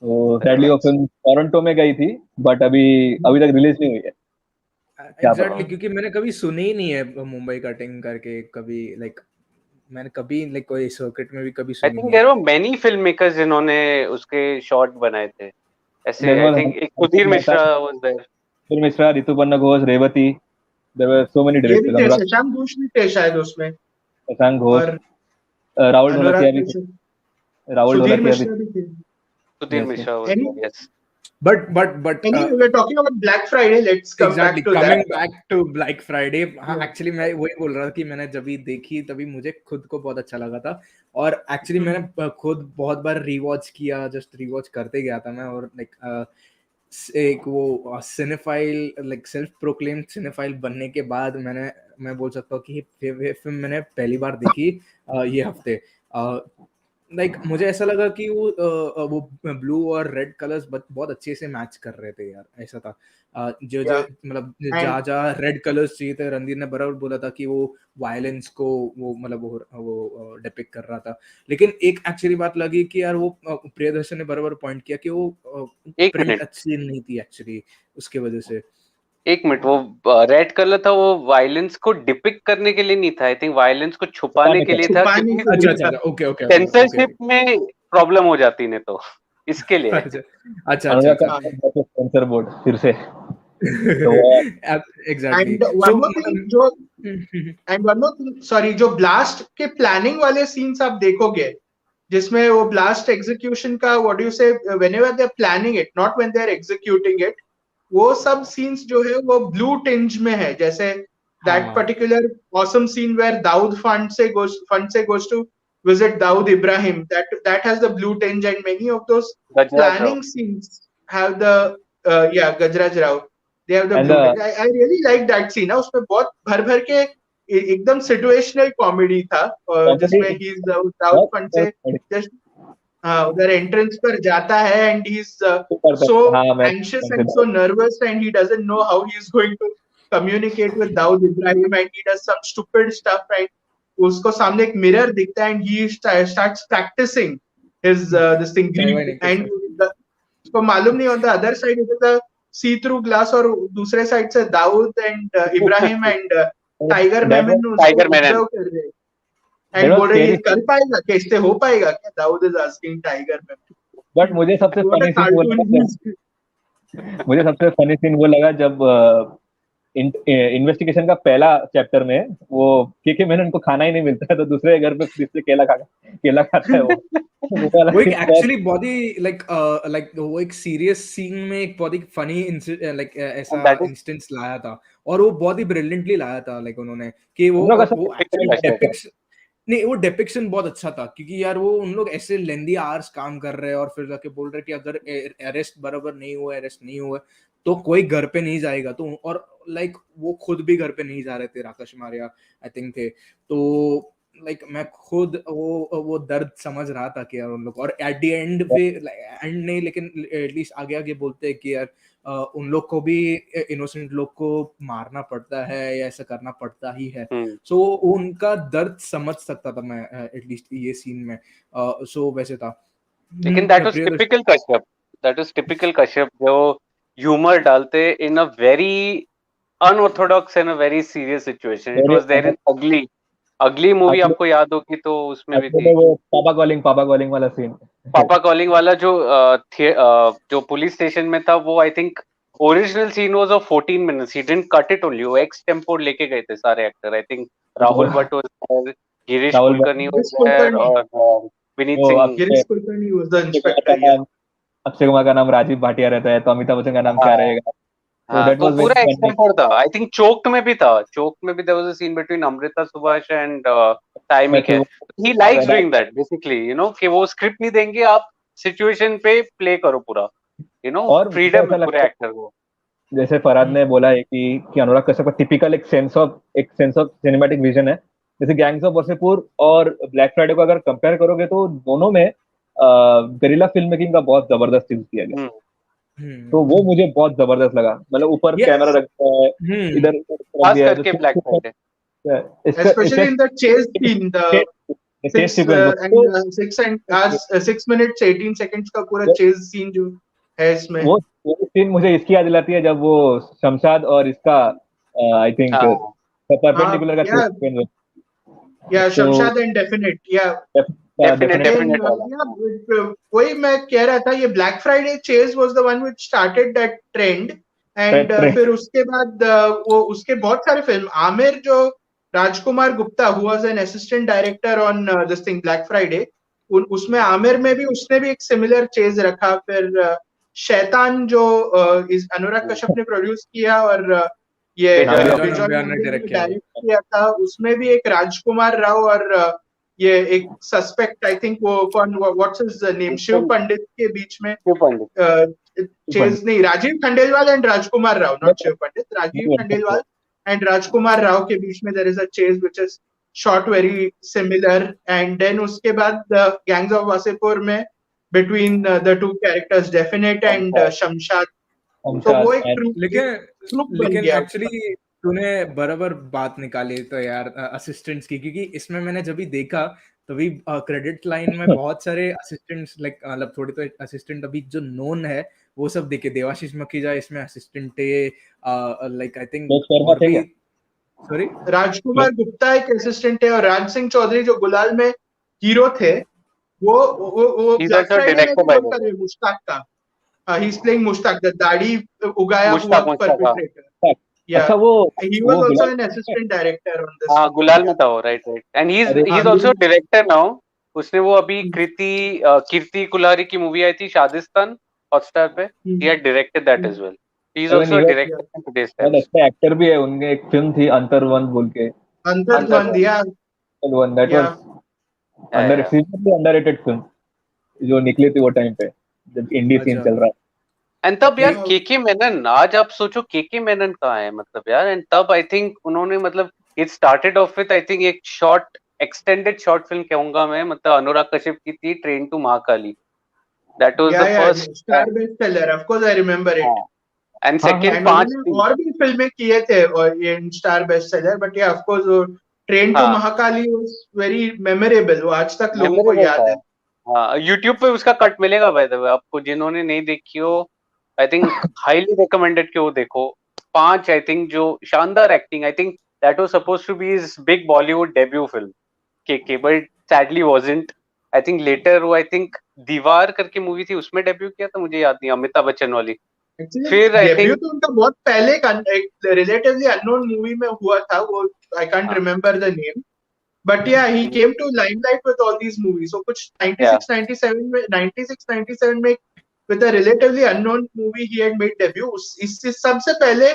तो
अरे
सैडली
वाह।
वो फिल्म टोरंटो में गई थी, बट अभी अभी तक रिलीज नहीं हुई है। क्या
एग्जैक्टली,
पता।
क्योंकि मैंने कभी सुनी ही नहीं है मुंबई कटिंग करके कभी, लाइक मैंने कभी लाइक कोई सर्किट में भी कभी
आई
सुनी
थिंक
नहीं है।
There were many film makers जिन्होंने उसके शॉट बनाए थे ऐसे।
देयर
आई
वाज
थिंक एक
Hansal
Sudhir
Mehta,
Mishra was there.
Sudhir Mishra, Rituparna Ghosh, Revathi, there were so many
ये भी
डायरेक्टर्स,
थे,
अनुराग,
शशांक घोष भी थे शायद उसमें,
शशांक घोष,
और
राहुल
अनुराग
ढोलकिया भी थे,
कश्यप,
राहुल
सुधीर
ढोलकिया भी थे।
मिश्रा भी थे।
Sudhir
Yes,
Mishra was
Any,
there, yes.
but
anyway, we're talking about Black Friday. Let's come
exactly
back to
coming
that.
Back to black Friday. हाँ,
Yeah.
एक्चुअली मैं वही बोल रहा था कि मैंने जब भी देखी तभी मुझे खुद को बहुत अच्छा लगा था, और एक्चुअली मैंने खुद बहुत बार रीवॉच किया, जस्ट रीवॉच करते गया था मैं, और लाइक एक वो cinephile, like self proclaimed cinephile बनने के बाद मैं बोल सकता हूँ कि ये फिल्म मैंने पहली बार देखी ये हफ्ते। लाइक मुझे ऐसा लगा कि वो ब्लू और रेड कलर्स बहुत अच्छे से मैच कर रहे थे यार, ऐसा था। जो
Yeah.
मतलब
And
जहाँ रेड कलर्स चाहिए थे, रणधीर ने बराबर बोला था कि वो वायलेंस को वो मतलब वो डिपिक्ट कर रहा था। लेकिन एक एक्चुअली बात लगी कि यार वो प्रियदर्शन ने बराबर पॉइंट किया कि वो
एक
प्रिंट
मिनट
अच्छी नहीं थी एक्चुअली, उसके वजह से।
एक मिनट, वो रेड कलर था, वो वायलेंस को डिपिक्ट करने के लिए नहीं था, आई थिंक वायलेंस को छुपाने के लिए था,
छुपाने
क्योंकि
के
अच्छा
लिए
अच्छा
था.
अच्छा, okay okay okay okay.
Censorship में प्रॉब्लम हो जाती नहीं तो इसके लिए।
अच्छा अच्छा
अनुराग
अच्छा
हाँ.
का सेंसर बोर्ड फिर से तो वो
exactly.
And one more thing, जो and one more thing, sorry, जो ब्लास्ट के प्लानिंग वाले सीन्स आप देखोगे, जिसमें वो ब्लास्ट एग्जीक्यूशन का what you say whenever they are planning it, not when they are executing it, वो सब सीन्स जो है वो ब्लू टिंज में है. जैसे दैट
हाँ
particular awesome scene where Dawood fund से goes to visit Dawood Ibrahim, that has the blue tinge, and many of those
Gajraj Rao,
planning scenes have the Gajraj Rao, they have the
And
blue
the
tinge. I really like that scene. उसमें बहुत भर भर के एकदम सिचुएशनल कॉमेडी था, जिसमें
comedy
ही दाऊद फंड से just उधर एंट्रेंस पर जाता है, and he's so
हाँ मैं
anxious and so nervous, and he doesn't know how he's going to communicate with Dawood Ibrahim, and he does some stupid stuff, and उसको सामने एक मिरर दिखता है, and he starts practicing his this thing,
नहीं
and उसको मालूम नहीं होता other side is the see through glass, और दूसरे साइड से Dawood and Ibrahim and Tiger Memon उसको
टाइगर मेमन,
ऑब्जर्व कर रहे हैं, एंड बोल रहे हैं ये कर पाएगा क्या, इससे हो पाएगा क्या, Dawood is asking Tiger Memon.
But मुझे सबसे फनी सीन वो लगा, मुझे सबसे फनी सीन वो लगा जब इन्वेस्टिगेशन का पहला चैप्टर में वो के मैंने उनको खाना ही नहीं मिलता है, तो दूसरे घर पे फ्रिज से केला खाता है
वो एक एक्चुअली बहुत ही लाइक वो एक सीरियस सीन में एक बहुत ही फनी लाइक ऐसा इंस्टेंस लाया था, और वो बहुत ही ब्रिलियंटली लाया था, लाइक उन्होंने कि वो एक्चुअली नहीं, वो डिपिक्शन बहुत अच्छा था, क्योंकि यार वो उन लोग ऐसे लेंदी आवर्स काम कर रहे हैं और फिर जाके बोल रहे कि अगर अरेस्ट बराबर नहीं हुआ तो कोई घर पे नहीं जाएगा, तो और लाइक वो खुद भी घर पे नहीं जा रहे थे, राकेश मारिया आई थिंक थे, तो लाइक मैं खुद वो दर्द समझ रहा था कि यार उन लोग, और एट द एंड पे एंड नहीं, लेकिन एटलीस्ट आगे बोलते हैं कि यार उन लोग को भी, इनोसेंट लोग को मारना पड़ता है या ऐसा करना पड़ता ही है, सो उनका दर्द समझ सकता था मैं एटलीस्ट ये सीन में, सो वैसे था।
लेकिन दैट वाज टिपिकल कश्यप जो ह्यूमर डालते in a very unorthodox and a very serious situation. It was there in Ugly movie, आपको याद होगी तो उसमें भी थी
वो पापा कॉलिंग वाला सीन,
पापा कॉलिंग वाला जो पुलिस स्टेशन में था, वो I think original scene was of 14 minutes, he didn't cut it only, वो एक्स टेम्पो लेके गए थे सारे actor. I think Rahul Bhatt was there, Girish Kulkarni was there, और Vineet Singh.
Girish Kulkarni was the inspector.
Akshay Kumar का नाम राजीव भाटिया रहता है, तो अमिताभ बच्चन का नाम क्या रहेगा?
तो पूरा एक्सटेम्पोर था. आई थिंक चोक्ड में भी there was a scene between Amruta Subhash and टाइमिक है. He likes doing that basically, you know, कि वो स्क्रिप्ट नहीं देंगे, आप सिचुएशन पे प्ले करो पूरा, यू नो, फ्रीडम है पूरे एक्टर को.
जैसे फरहाद ने बोला है कि अनुराग कश्यप का टिपिकल एक सेंस ऑफ सिनेमैटिक विजन है. जैसे गैंग्स ऑफ वासेपुर और ब्लैक फ्राइडे को अगर कंपेयर करोगे तो दोनों में गरिल्ला फिल्म मेकिंग का बहुत जबरदस्त यूज किया गया. तो वो मुझे बहुत जबरदस्त लगा. मतलब ऊपर कैमरा रखता है, इधर
खास करके black Friday,
especially in the chase scene, the 6 minutes 18 seconds का पूरा chase scene जो है इसमें,
वो सीन मुझे इसकी याद दिलाती है जब वो शमशाद और इसका आई थिंक परपेंडिकुलर का
शमशाद एंड डेफिनेट. वही मैं कह रहा था, ये black Friday chase was the one which started that trend, and फिर उसके बाद वो उसके बहुत सारे फिल्म, आमिर जो Rajkumar Gupta who was an assistant director on this thing Black Friday, उसमें आमिर में भी उसने भी एक सिमिलर चेज रखा। फिर शैतान जो अनुराग कश्यप ने प्रोड्यूस किया और ये
बेजॉन
बेजॉन
नम्बियार ने
नम्बियार ने
डायरेक्ट किया था।
डायरेक्ट किया था। उसमें भी एक राजकुमार राव और ये एक सस्पेक्ट, आई थिंक वो कौन, what's his name, Shiv Pandit के बीच में
शिव पंडित
चेज नहीं, Rajeev Khandelwal and Rajkumar Rao, not Shiv Pandit, Rajeev Khandelwal and Rajkumar Rao के बीच में there is a chase which is shot very similar. And then उसके बाद गैंग्स ऑफ वासेपुर में between the two characters Definite and Shamshad, तो वो एक ट्रूप बन
लेकिन
गया।
एक्चुअली तूने बराबर बात निकाली तो यार असिस्टेंट्स की, क्योंकि इसमें मैंने जब भी देखा तभी क्रेडिट लाइन में बहुत सारे असिस्टेंट्स, लाइक मतलब थोड़े तो असिस्टेंट अभी जो नोन है वो सब दिखे। देवाशीष मखीजा इसमें असिस्टेंट है, लाइक आई थिंक और भी, सॉरी
राजकुमार गुप्ता एक असिस्टेंट है, और राज सिंह चौधरी जो गुलाल में हीरो थे, वो
He's
black
also a
Friday में
director,
भी
by
रोल
the
कर
way.
रहे हैं मुश्ताक का। He is playing Mushtaq, the दाढ़ी उगाया हुआ
मुश्ताक, हाँ।
परपेट्रेटर। या
अच्छा
he was also an assistant director on this.
हाँ, गुलाल में था वो, right. And he is also director now. उसने वो अभी कीर्ति कुल्हारी की मूवी आई थी शादिस्तान, हॉटस्टार पे, he had directed that as well. He is also a director in today's
बहुत
टाइम्स।
अच्छा एक्टर भी है। उनके एक फिल्म थी अंतर्वन बोल के,
अंतर्वन, या
one that was under seriously underrated film जो निकली थी वो टाइम पे जब इंडी सीन चल रहा है।
एंड तब यार केके मेनन, आज आप सोचो केके मेनन कहाँ है, मतलब यार। एंड तब आई थिंक उन्होंने, मतलब it started off with I think एक शॉर्ट, एक्सटेंडेड शॉर्ट फिल्म कहूंगा मैं, मतलब अनुराग कश्यप की थी, train to Mahakali. That was the first
star bestseller, of course I remember it.
And second 5
और भी फिल्में किए थे और ये star bestseller, but yeah of course वो train to Mahakali was very memorable, वो आज तक लोगों को याद है।
हाँ, यूट्यूब पे उसका कट मिलेगा बाय द वे आपको, जिन्होंने नहीं देखी हो आई थिंक हाईली रिकमेंडेड कि वो देखो। 5 आई थिंक जो शानदार acting, I think that was supposed to be his big Bollywood debut film KK, but sadly wasn't. I think later वो, आई थिंक दीवार करके मूवी थी, उसमें डेब्यू किया था, मुझे याद नहीं, अमिताभ बच्चन वाली।
फिर आई थिंक तो उनका बहुत पहले एक रिलेटिवली अननोन मूवी में हुआ था, वो I can't remember the name, but yeah he came to limelight with all these movies. So कुछ 96-97 में with a relatively unknown movie he had made debut. इससे सबसे पहले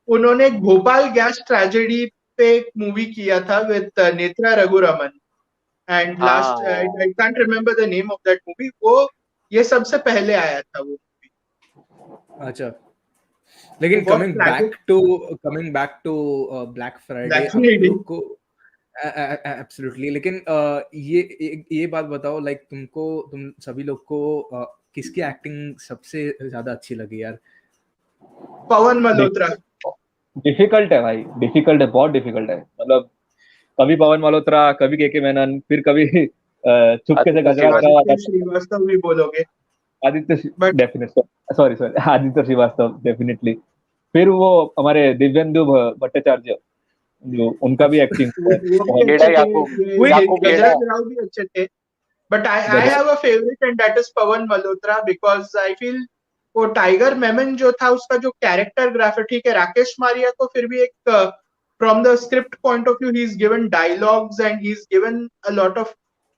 उन्होंने भोपाल गैस ट्रेजेडी पे एक मूवी किया था with Netra Raghuraman, and last I can't remember the name of that movie. वो ये सबसे पहले आया था वो मूवी।
अच्छा, लेकिन coming back to black Friday को एब्सोल्युटली। लेकिन ये बात बताओ, लाइक तुम सभी लोग को किसकी एक्टिंग सबसे ज्यादा अच्छी लगी यार?
पवन मल्होत्रा।
डिफिकल्ट है भाई, डिफिकल्ट है, बहुत डिफिकल्ट है। मतलब कभी पवन मल्होत्रा, कभी केके मेनन, फिर कभी चुपके से गजराज
श्रीवास्तव भी बोलोगे।
Aditya definitely, sorry Aditya Srivastava definitely. फिर वो हमारे दिव्येंदु भट्टाचार्य, जो उनका भी एक्टिंग
गजराज राव भी अच्छे थे, but I have a favourite and that is Pawan Malhotra, because I feel वो टाइगर मेमन जो था उसका जो कैरेक्टर ग्राफिक, ठीक है राकेश मारिया को फिर भी एक from the script point of view he is given dialogues and he is given a lot of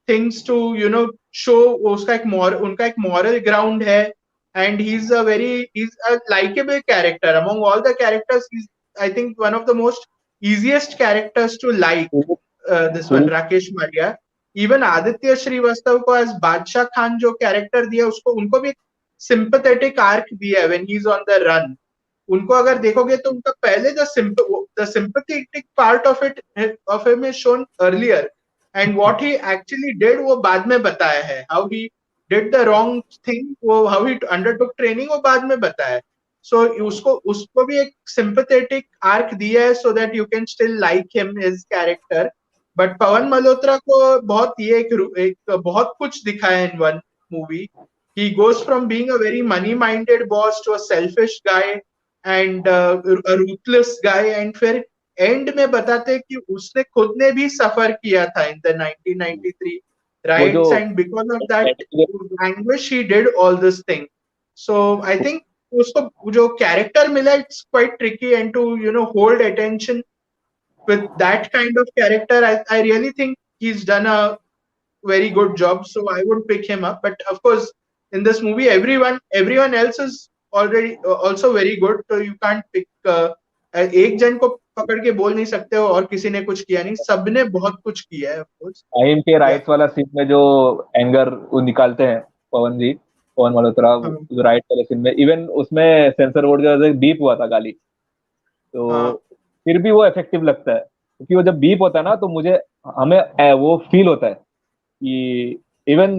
things to you know show, उसका उनका एक मॉरल ग्राउंड है, and he is a likeable character among all the characters. He is I think one of the most easiest characters to like, this one Rakesh Maria. Even Aditya Shrivastava को as बादशाह खान जो कैरेक्टर दिया उसको, उनको भी sympathetic arc दिया है when he's on the run. उनको अगर देखोगे तो उनका पहले the sympathetic part of him is shown earlier, and what he actually did वो बाद में बताया है, how he did the wrong thing, वो how he undertook training वो बाद में बताया है। So उसको भी एक sympathetic arc दिया है so that you can still like him, his character. But पवन मल्होत्रा को बहुत एक बहुत कुछ दिखाया in one movie. He goes from being a very money-minded boss to a selfish guy and a ruthless guy, and फिर end में बताते हैं कि उसने खुद ने भी सफर किया था in the 1993 riots, and because of that anguish he did all this thing. So I think उसको जो कैरेक्टर मिला, it's quite tricky, and to you know hold attention with that kind of character, I really think he's done a very good job, so I would pick him up. But of course, in this movie, everyone else is already also very good, so you can't pick एक जन को पकड़ के बोल नहीं सकते हो और किसी ने कुछ किया नहीं, सबने बहुत कुछ किया है, of course.
आईएम के
Yeah.
राइट्स वाला सीन में जो एंगर वो निकालते हैं पवन मल्होत्रा
हाँ.
राइट वाले सीन में, इवन उसमें सेंसर बोर्ड की वजह से बीप हुआ था गाली, तो
हाँ.
फिर भी वो इफेक्टिव लगता है, क्योंकि वो जब बीप होता है ना तो हमें वो फील होता है कि even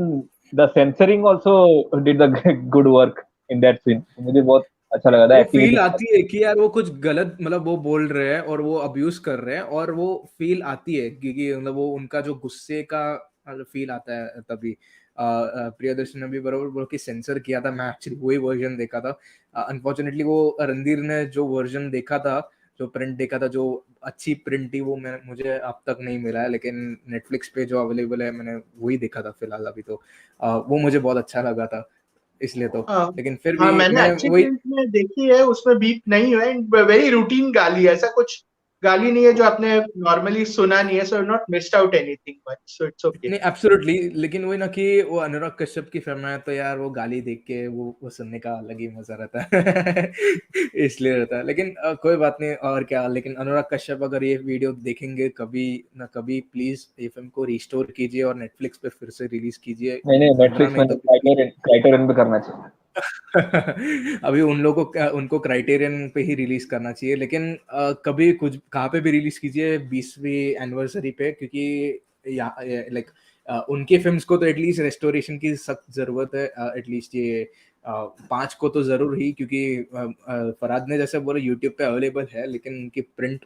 the censoring also did the good work in that scene. मुझे बहुत अच्छा लगा था.
वो
एक्टिविटी
फील आती है कि यार वो कुछ गलत मतलब वो बोल रहे हैं और वो अब्यूज कर रहे हैं, और वो फील आती है क्योंकि मतलब वो उनका जो गुस्से का फील आता है तभी. प्रियदर्शन ने भी बराबर बोल के सेंसर किया था, मैं एक्चुअली वही वर्जन देखा था. अनफॉर्चुनेटली वो रणधीर ने जो वर्जन देखा था, जो प्रिंट देखा था, जो अच्छी प्रिंट थी, वो मुझे अब तक नहीं मिला है, लेकिन नेटफ्लिक्स पे जो अवेलेबल है मैंने वही देखा था फिलहाल अभी. तो वो मुझे बहुत अच्छा लगा था इसलिए तो.
हाँ.
लेकिन फिर
हाँ,
भी
मैंने
मैं
अच्छी
वही
प्रिंट में देखी है, उसमें बीप नहीं हुआ है, वेरी रूटीन गाली है, ऐसा कुछ गाली नहीं है जो आपने नॉर्मली सुना नहीं है, so not missed out anything much, so it's okay.
नहीं एब्सोल्युटली. लेकिन वही ना कि वो अनुराग कश्यप की फिल्म है तो यार वो गाली देख के वो सुनने का अलग ही मजा रहता है. इसलिए रहता है. लेकिन कोई बात नहीं. और क्या, लेकिन अनुराग कश्यप अगर ये वीडियो देखेंगे कभी ना कभी, प्लीज ये फिल्म को रिस्टोर कीजिए और नेटफ्लिक्स पे फिर से रिलीज कीजिए.
नहीं
15
नेटफ्लिक्स
नहीं
में
तो
क्राइटेरियन पे करना चाहिए.
अभी उनको क्राइटेरियन पे ही रिलीज करना चाहिए. लेकिन कभी कुछ कहाँ पे भी रिलीज कीजिए 20वीं एनिवर्सरी पे, क्योंकि लाइक उनकी फिल्म्स को तो एटलीस्ट रेस्टोरेशन की सख्त जरूरत है. एटलीस्ट ये 5 को तो जरूर ही, क्योंकि फराद ने जैसे बोला यूट्यूब पे अवेलेबल है, लेकिन उनकी प्रिंट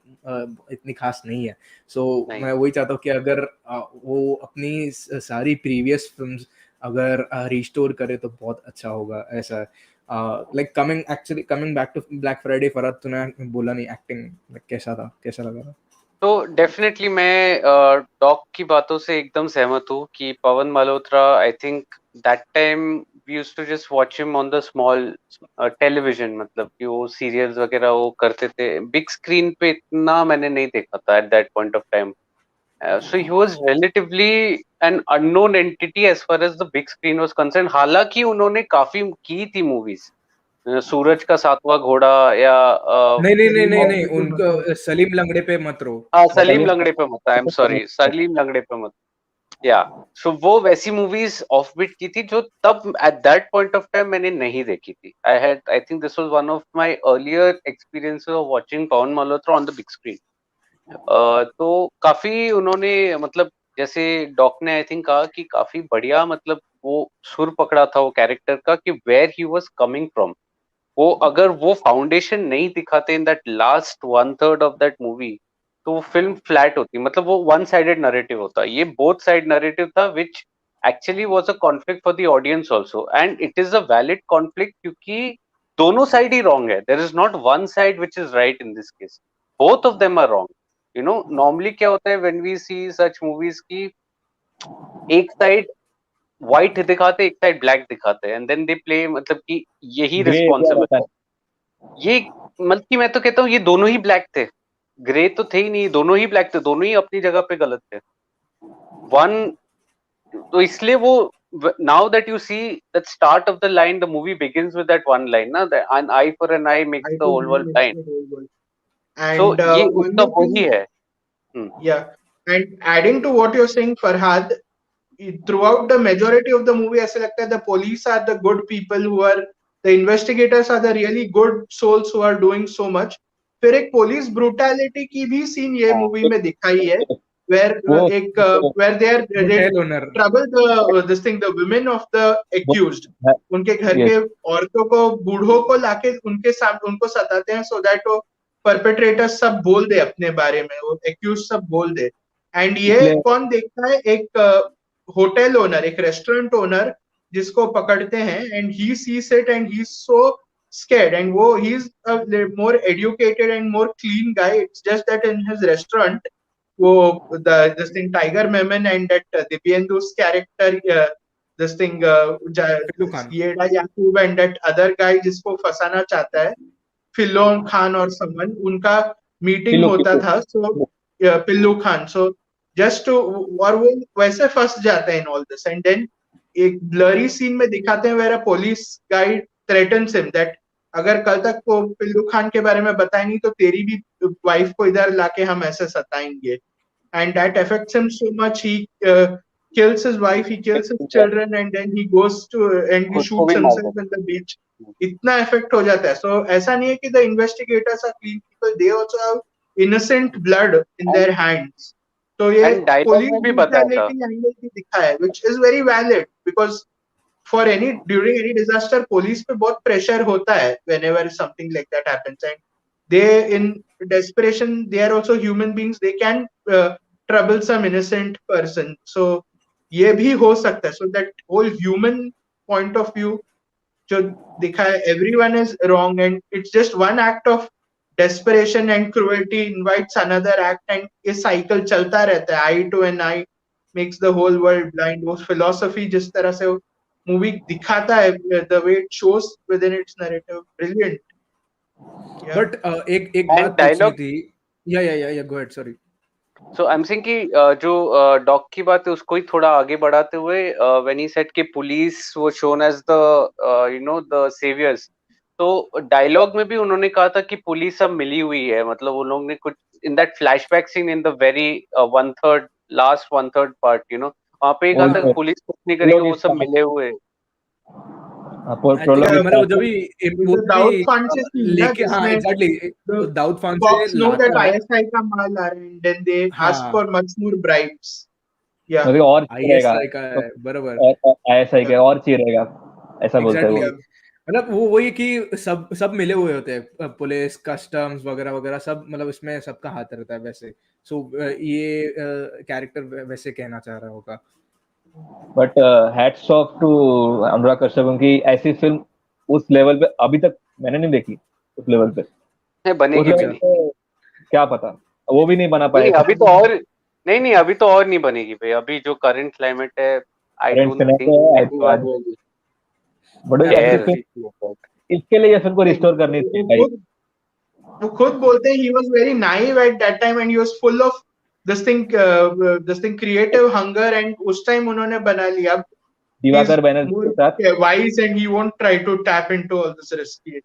इतनी खास नहीं है. सो मैं वही चाहता हूँ कि अगर वो अपनी सारी प्रीवियस फिल्म्स अगर रिस्टोर करे तो बहुत अच्छा होगा. ऐसा like coming back to black Friday. फराद तूने बोला नहीं, एक्टिंग कैसा था, कैसा लगा था?
तो डेफिनेटली मैं डॉक की बातों से एकदम सहमत हूँ कि Pawan Malhotra, I think that time we used to just watch him on the small television, मतलब कि वो सीरियल्स वगैरह वो करते थे. बिग स्क्रीन पे इतना मैंने नहीं देखा था eight that point of time. So he was relatively an unknown entity as far as the big screen was concerned. हालांकि उन्होंने काफी की थी मूवीज, सूरज का सातवां घोड़ा या
नहीं उनको सलीम लंगड़े पे मत रो.
सलीम लंगड़े पे मत, आई एम सॉरी, सलीम लंगड़े पे मत. या सो वो वैसी मूवीज ऑफबीट की थी जो तब eight that point of time मैंने नहीं देखी थी. I think this was one of my earlier experiences of watching Pawan Malhotra on the big screen. तो काफी उन्होंने, मतलब जैसे डॉक ने आई थिंक कहा कि काफी बढ़िया, मतलब वो सुर पकड़ा था वो कैरेक्टर का कि where he was coming from. वो अगर वो फाउंडेशन नहीं दिखाते in that last 1/3 of that movie, तो वो फिल्म फ्लैट होती, मतलब वो वन साइडेड नरेटिव होता. ये बोथ साइड नरेटिव था, which actually was a conflict for the audience also, and it is a valid conflict क्योंकि दोनों साइड ही रॉन्ग है. There is not one side which is right in this case. Both of them are wrong. Normally क्या होता है when we see such movies की एक साइड व्हाइट दिखाते, एक साइड ब्लैक दिखाते हैं, एंड देन दे प्ले, मतलब कि यही रिस्पॉन्सिबल है. ये मतलब कि मैं तो कहता हूँ ये दोनों ही ब्लैक थे, ग्रे तो थे ही नहीं, दोनों ही ब्लैक थे, दोनों ही अपनी जगह पे गलत थे. वन तो इसलिए वो, now that you see that start of the line, the movie begins with that one line ना, an eye for an eye makes the whole world blind. So ये
one
उसका
more thing,
वही है.
yeah, and adding to what you're saying, Farhad, throughout the majority of the movie ऐसे लगता है the police are the good people who are, the investigators are the really good souls who are doing so much. फिर एक police brutality की भी scene ये movie में दिखाई है, where where they
hotel owner
trouble this thing, the women of the accused, उनके घर के औरतों को, बूढ़ों को लाके उनके सामने उनको सताते हैं, so that वो perpetrators सब बोल दे अपने बारे में, वो accused सब बोल दे. एंड ये कौन देखता है? एक होटल ओनर, एक रेस्टोरेंट ओनर जिसको पकड़ते हैं, and he sees it and he is so scared, and वो he is a more educated and more clean guy. It's just that in his restaurant वो this thing Tiger Memon and that Dibyendu's character, this thing Yeda Yakub and that other guy जिसको फंसाना चाहता है, फिलोन खान और समन, उनका मीटिंग होता था. सो पिल्लू खान, सो जस्ट और वो वैसे फंस जाते हैं in all this and then एक ब्लरी सीन में दिखाते हैं where a police guide threatens him that अगर कल तक को पिल्लू खान के बारे में बताए नहीं तो तेरी भी वाइफ को इधर लाके हम ऐसे सताएंगे and that affects him so much he kills his wife, he kills his children and then he goes to and he
खुद को
shoots
भी मार
himself in the beach. इतना इफेक्ट हो जाता है. So ऐसा नहीं है कि the investigators are clean people, they also have innocent blood in their hands. तो ये
And dialogue
police
में भी बताया था.
brutality angle भी दिखा है, which is very valid because for any during any disaster police पे बहुत pressure होता है whenever something like that happens and they in desperation they are also human beings, they can trouble some innocent person. So ये भी हो सकता है. So that whole human point of view जो दिखा है, everyone is wrong and it's just one act of desperation and cruelty invites another act and ये cycle चलता रहता है. Eye to an eye makes the whole world blind. वो philosophy जिस तरह से मूवी दिखाता है, the way it shows within its narrative, brilliant. Yeah.
But एक एक
And
बात पूछनी
dialogue-
थी. या go ahead, sorry.
So I'm saying कि जो डॉग की बात है उसको ही थोड़ा आगे बढ़ाते हुए when he said कि police was shown as the the saviors, तो डायलॉग में भी उन्होंने कहा था कि पुलिस सब मिली हुई है, मतलब उन लोगों ने कुछ in that flashback scene in the very last one third part, वहाँ पे कहा था पुलिस कुछ नहीं करेगी, वो सब मिले हुए हैं.
मतलब जब भी
दाऊद फान से थी ना
लेके, हाँ
जिसमें
एग्जैक्टली, दाऊद फान
Fox
से
know that
लाता है.
ISI का माल आ रहा है and then they ask
हाँ.
for much more bribes. Yeah.
मतलब और चिरेगा
ISI का है, बराबर.
ISI का और चिरेगा, ऐसा बोलते हैं
एग्जैक्टली.
वो.
मतलब वो वही कि सब मिले हुए होते हैं, पुलिस, कस्टम्स वगैरह वगैरह सब, मतलब इसमें सबका हाथ रहता है वैसे. सो ये कैरेक्टर वैसे कहना चाह रहा होगा.
But hats off to Anurag Kashyap, क्योंकि ऐसी फिल्म उस लेवल पे अभी तक मैंने नहीं देखी. उस लेवल पे
बनेगी भी नहीं,
क्या पता, वो भी नहीं बना पाए.
अभी तो और नहीं अभी तो और नहीं बनेगी भाई. अभी जो करंट क्लाइमेट है, आई डोंट थिंक.
बट इसके लिए फिल्म को रिस्टोर करनी चाहिए.
वो खुद बोलते हैं he was very naive at that time and he was full of this thing creative hunger and उस टाइम उन्होंने बना लिया.
दिवाकर बैनर्जी के साथ
wise and he won't try to tap into all this risky.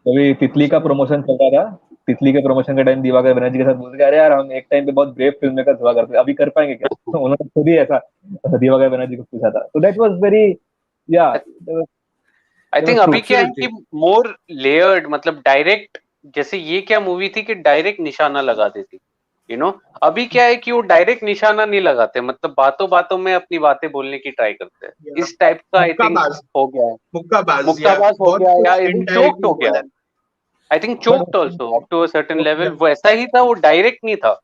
अभी तितली का प्रमोशन चल रहा था. तितली के प्रमोशन का टाइम दिवाकर बैनर्जी के साथ बोल रहे, अरे यार हम एक टाइम पे बहुत ब्रेव फिल्म मेकर हुआ करते, अभी कर पाएंगे क्या? तो उन्होंने खुद ही ऐसा दिवाकर बैनर्जी को पूछा था. तो that was very
I think अभी क्या है कि मोर लेयर्ड, मतलब डायरेक्ट, जैसे ये क्या मूवी थी कि डायरेक्ट निशाना लगा देती, अभी क्या है कि वो डायरेक्ट निशाना नहीं लगाते, मतलब बातों बातों में अपनी बातें बोलने की ट्राई करते हैं. इस टाइप का आई थिंक हो गया है, मुक्काबाज हो गया या इवन चोक्ड हो गया है. I think choked also to a certain level. वो ऐसा ही था, वो डायरेक्ट नहीं था.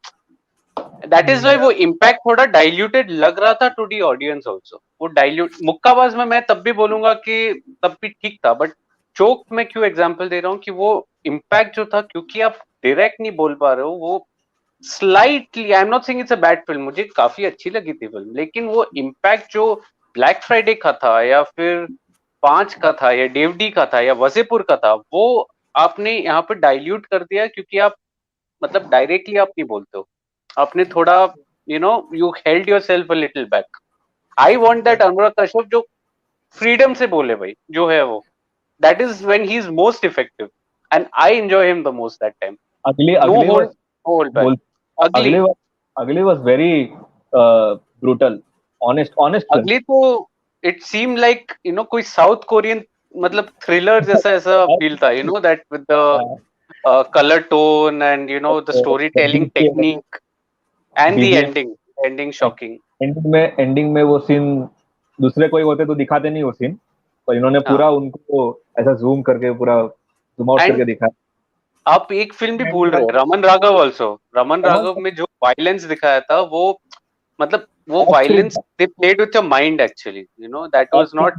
दैट इज व्हाई वो इम्पैक्ट थोड़ा डाइल्यूटेड लग रहा था टू दी ऑडियंस आल्सो. वो डाइल्यूट मुक्काबाज में मैं तब भी बोलूंगा कि तब भी ठीक था, बट चोक में क्यों एग्जांपल दे रहा हूँ कि वो इम्पैक्ट जो था, क्योंकि आप डायरेक्ट नहीं बोल पा रहे हो, वो slightly, I am not saying it's a bad film, मुझे काफी अच्छी लगी थी फिल्म, लेकिन वो इम्पैक्ट जो ब्लैक फ्राइडे का था या फिर 5 का था या डेवडी का था या वजीपुर का था, वो आपने यहाँ पे डाइल्यूट कर दिया, क्योंकि आप मतलब डायरेक्टली आप नहीं बोलते हो, आपने थोड़ा you held yourself a little back. I want that Anurag Kashyap जो फ्रीडम से बोले भाई, जो है वो, that is when he is most effective and I enjoy him the most that time.
Ugly was very brutal, honest.
Ugly तो इट सीम लाइक कोई साउथ कोरियन मतलब थ्रिलर जैसा ऐसा फील था, that with the color tone and the storytelling technique and the ending shocking.
Ending में वो सीन दूसरे कोई होते तो दिखाते नहीं वो सीन, पर इन्होंने पूरा उनको ऐसा जूम करके पूरा जूम आउट करके दिखाया.
आप एक फिल्म भी भूल रहे हैं, रमन राघव आल्सो. रमन राघव में जो वायलेंस दिखाया था, वो मतलब वो violence they played with your mind actually, that was not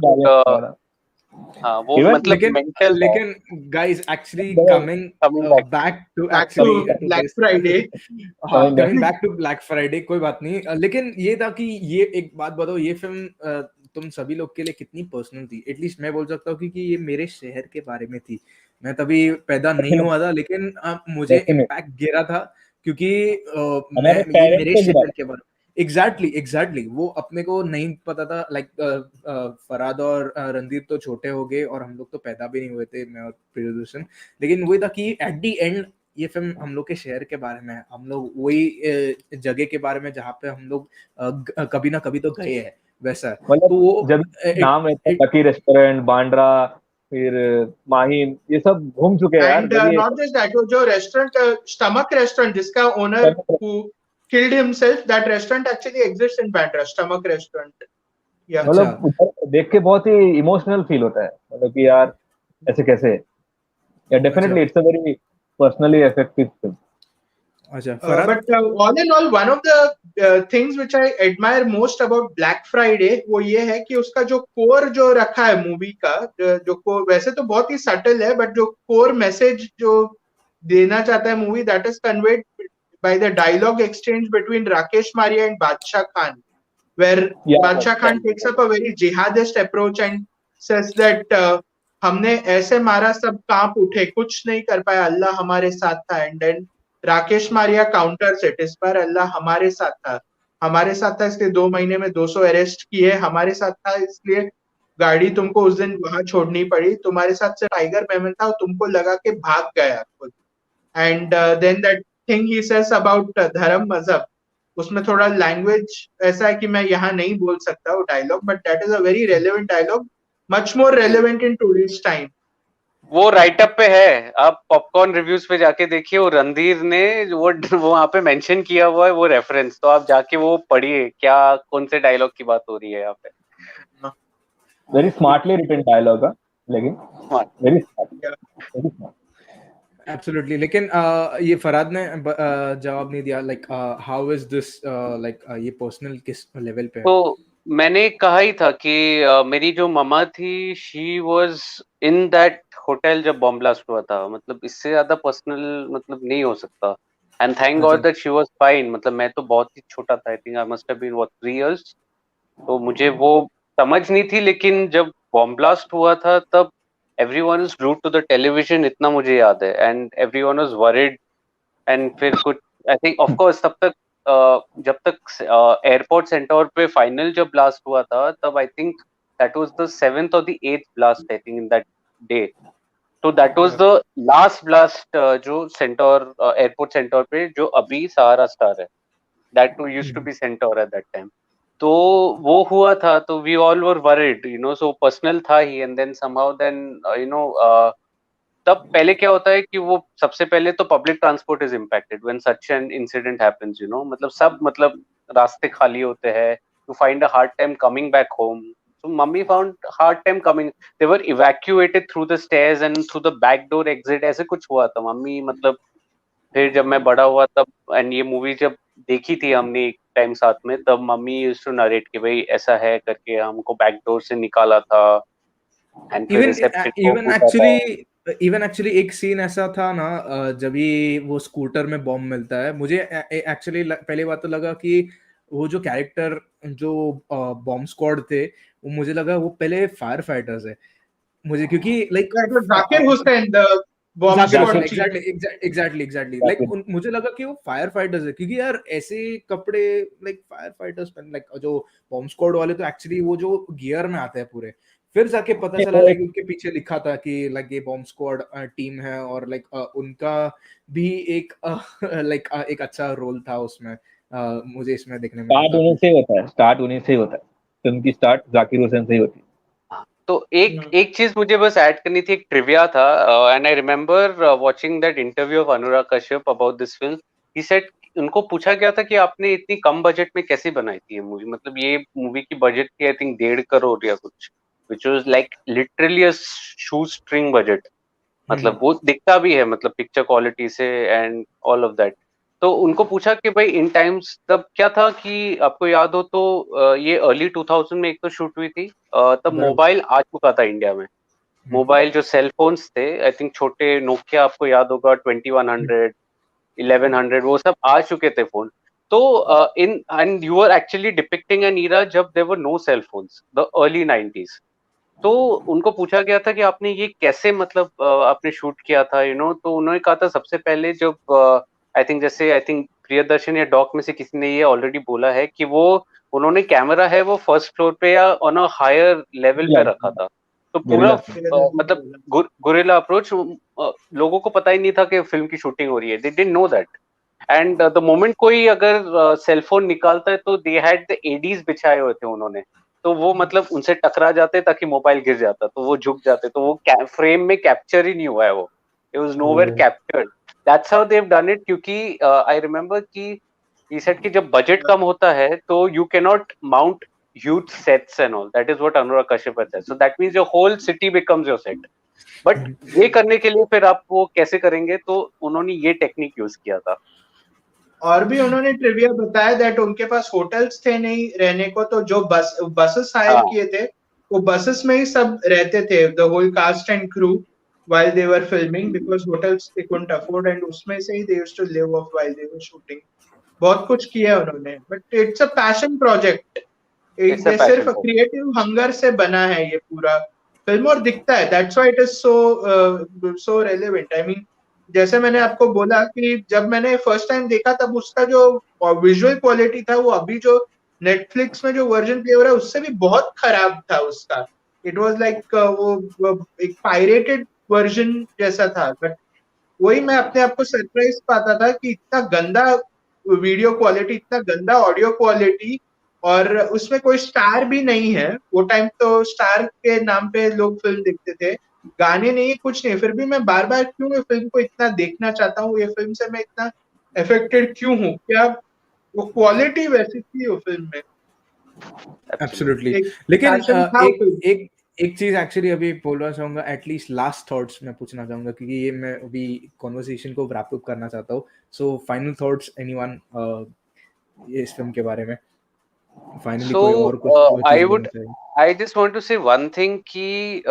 वो मतलब मेंटल.
लेकिन guys actually coming back to black Friday, coming back to black Friday, कोई बात नहीं. लेकिन ये था कि ये एक बात बताओ, ये फिल्म तुम सभी लोग के लिए कितनी पर्सनल थी? एटलीस्ट मैं बोल सकता हूँ कि ये मेरे शहर के बारे में थी. मैं तभी पैदा नहीं हुआ था, लेकिन मुझे इम्पैक्ट गिरा था, क्योंकि मैं मेरे शहर के बारे एग्जैक्टली वो अपने को नहीं पता था, लाइक फरहाद और रणदीप तो छोटे हो गए और हम लोग तो पैदा भी नहीं हुए थे, मैं और प्रियदर्शन। लेकिन वही था कि एट द एंड ये फिल्म हम लोग के शहर के बारे में है, हम लोग वही जगह के बारे में जहाँ पे हम लोग कभी ना कभी तो गए हैं, वैसा है।
मतलब
तो वो
जब नाम रहता है लकी रेस्टोरेंट, बांद्रा, फिर माहिम, ये सब घूम चुके हैं यार
एंड
जब ये
नॉट जस्ट दैट, जो रेस्टोरेंट स्टमक रेस्टोरेंट जिसका owner who killed himself, that restaurant actually exists in Bandra, Stomach Restaurant. Yeah.
अच्छा
मतलब उधर देख के बहुत ही इमोशनल फील होता है, मतलब कि यार ऐसे कैसे। या definitely it's a very personally effective film.
अच्छा Farhad.
But all in all, one of the things which I admire most about Black Friday वो ये है कि उसका जो कोर जो रखा है मूवी का, जो core वैसे तो बहुत ही सटल है, बट जो कोर मैसेज जो देना चाहता है movie, that is conveyed by the dialogue exchange between Rakesh Maria and Badshah Khan, where Badshah Khan takes up a very jihadist approach and says that हमने ऐसे मारा सब कांप उठे, कुछ नहीं कर पाया, अल्लाह हमारे साथ था। And then Rakesh Maria counters it, इस बार अल्लाह हमारे साथ था, हमारे साथ था इसलिए 2 महीने में 200 अरेस्ट किए, हमारे साथ था इसलिए गाड़ी तुमको उस दिन वहां छोड़नी पड़ी, तुम्हारे साथ से टाइगर मेमन था और तुमको लगा के भाग गया खुद। And then that thing he says about धर्म मजहब, उसमें थोड़ा लैंग्वेज ऐसा है कि मैं यहाँ नहीं बोल सकता वो dialogue, but that is a very relevant dialogue, much more relevant in today's time.
वो राइटअप पे है, आप पॉपकॉर्न रिव्यूज पे जाके देखिए, वो रणधीर ने वो वहां पे मेंशन किया हुआ है वो रेफरेंस, तो आप जाके वो पढ़िए क्या कौन से डायलॉग की बात हो रही है यहाँ पे।
वेरी स्मार्टली रिटन डायलॉग है, लेकिन वेरी स्मार्ट।
एब्सोल्युटली। लेकिन ये फरहाद ने जवाब नहीं दिया, like how is this, like ये पर्सनल किस लेवल पे है?
तो मैंने कहा ही था कि मेरी जो मम्मा थी she was in that hotel जब बॉम्ब ब्लास्ट हुआ था, मतलब इससे ज्यादा पर्सनल मतलब नहीं हो सकता। And thank God that she was fine, मतलब मैं तो बहुत ही छोटा था, I think I must have been what 3 years, तो मुझे वो समझ नहीं थी। लेकिन जब बॉम्ब ब्लास्ट हुआ था तब everyone was glued to the television, इतना मुझे याद है, and everyone was worried. And फिर कुछ आई थिंक ऑफ कोर्स तब तक जब तक एयरपोर्ट सेंटर पे फाइनल जब ब्लास्ट हुआ था तब I think that was the 7th और the 8th blast I think in that day. तो that was the last blast जो सेंटर एयरपोर्ट सेंटर पे जो अभी सहारा स्टार है, that used to be centre at that time. तो वो हुआ था तो we all were worried, you know, so personal था ही। And then somehow then you know तब पहले क्या होता है कि वो सबसे पहले तो public transport is impacted when such an incident happens, you know, मतलब सब मतलब रास्ते खाली होते हैं, you find a hard time coming back home. So mummy found hard time coming, they were evacuated through the stairs and through the back door exit, ऐसे कुछ हुआ था मम्मी, मतलब फिर जब मैं बड़ा हुआ तब एंड ये मूवी जब देखी थी हमने एक टाइम साथ में, तब मम्मी यूज्ड टू नरेट कि भाई ऐसा है करके हमको बैक डोर से निकाला था एंड फिर
इवन
रिसेप्शन को
इवन
पूछा था।
एक्चुअली इवन एक्चुअली एक सीन ऐसा था ना, जब भी वो स्कूटर में बॉम्ब मिलता है, मुझे एक्चुअली पहली बात तो लगा कि वो जो कैरेक्टर जो बॉम्ब स्क्वाड थे, वो मुझे लगा वो पहले फायर फाइटर्स है मुझे, क्योंकि like
Zakir Hussain the bomb squad chief.
Exactly like मुझे लगा कि वो फायर फाइटर्स है, क्योंकि यार ऐसे कपड़े लाइक फायर फाइटर्स पहन, लाइक जो बॉम्ब स्क्वाड वाले तो एक्चुअली वो जो गियर में आते हैं पूरे, फिर जाके पता चला लाइक उनके पीछे लिखा था कि लाइक ये बॉम्ब स्क्वाड टीम है, और लाइक उनका भी एक लाइक एक अच्छा रोल था उसमें, मुझे इसमें देखने में
स्टार्ट
लगा।
उन्हीं से होता है, स्टार्ट उन्हीं से ही होता है, फिल्म की स्टार्ट जाकिर हुसैन से ही होती है।
तो एक चीज मुझे बस ऐड करनी थी, एक ट्रिविया था, and I remember watching that interview of Anurag Kashyap about this film. He said, उनको पूछा गया था कि आपने इतनी कम बजट में कैसे बनाई थी ये मूवी, मतलब ये मूवी की बजट थी आई थिंक 1.5 करोड़ या कुछ, which was like literally a shoe string budget, मतलब वो दिखता भी है मतलब पिक्चर क्वालिटी से एंड ऑल ऑफ दैट। तो उनको पूछा कि भाई इन टाइम्स तब क्या था कि आपको याद हो तो ये अर्ली 2000 में एक तो शूट हुई थी, तब मोबाइल आ चुका था इंडिया में, मोबाइल जो सेल फोन्स थे आई थिंक छोटे नोकिया, आपको याद होगा 2100 1100, वो सब आ चुके थे फोन। तो in and you are actually depicting an era जब there were no cell phones, the early 90s। तो उनको पूछा गया था कि आपने ये कैसे मतलब आपने शूट किया था, यू नो, तो उन्होंने कहा था सबसे पहले जब आई थिंक जैसे आई थिंक प्रियदर्शन या डॉक में से किसी ने ये ऑलरेडी बोला है कि वो उन्होंने कैमरा है वो फर्स्ट फ्लोर पे या ऑन अ हायर लेवल पे रखा था, तो पूरा मतलब गुरिल्ला अप्रोच, लोगों को पता ही नहीं था कि फिल्म की शूटिंग हो रही है, they didn't know that. And the moment कोई अगर सेलफोन निकालता है तो दे हैड द एडीज बिछाए हुए थे उन्होंने, तो वो मतलब उनसे टकरा जाते ताकि मोबाइल गिर जाता, तो वो झुक जाते, तो वो फ्रेम में कैप्चर ही नहीं हुआ है, वो it was nowhere captured. That's how they have done it, क्योंकि आई रिमेम्बर कि he said कि जब बजट कम होता है तो you cannot mount huge sets and all, that is what Anurag Kashyap said, so that means your whole city becomes your set, but ये करने के लिए फिर आप वो कैसे करेंगे, तो उन्होंने ये टेक्निक यूज किया था।
और भी उन्होंने ट्रिविया बताया दैट उनके पास होटल्स थे नहीं रहने को, तो जो बसेस हायर किए थे वो बसेस में ही सब रहते थे, the whole cast and crew, while they were filming, because hotels they couldn't afford, and उसमें से ही they used to live off while they were shooting। बहुत कुछ किया उन्होंने, but it's a passion project, ये सिर्फ क्रिएटिव हंगर से बना है ये पूरा फिल्म, और दिखता है that's why it is so relevant. I mean जैसे मैंने आपको बोला कि जब मैंने फर्स्ट टाइम देखा तब उसका जो विजुअल क्वालिटी था वो अभी जो नेटफ्लिक्स में जो वर्जन प्ले हो रहा है उससे भी बहुत खराब था उसका। इट वाज लाइक वो एक पायरेटेड वर्जन जैसा था, बट वही मैं अपने आप को सरप्राइज पाता था कि इतना गंदा वीडियो क्वालिटी, इतना गंदा ऑडियो क्वालिटी, और उसमें कोई स्टार भी नहीं है। वो टाइम तो स्टार के नाम पे लोग फिल्म देखते थे, गाने नहीं, कुछ नहीं, फिर भी मैं बार बार क्यों ये फिल्म को इतना देखना चाहता हूँ, ये फिल्म से मैं इतना अफेक्टेड क्यों हूँ, क्या वो क्वालिटी वैसी थी वो फिल्म में।
एब्सोल्युटली। लेकिन एक चीज एक्चुअली अभी बोलना चाहूंगा, एटलीस्ट लास्ट थॉट्स मैं पूछना चाहूंगा, क्योंकि ये मैं अभी कॉन्वर्सेशन को रैप अप करना चाहता हूँ। सो फाइनल थॉट्स एनीवन इस फिल्म के बारे में, फाइनली कोई और कुछ
I just want to say one thing कि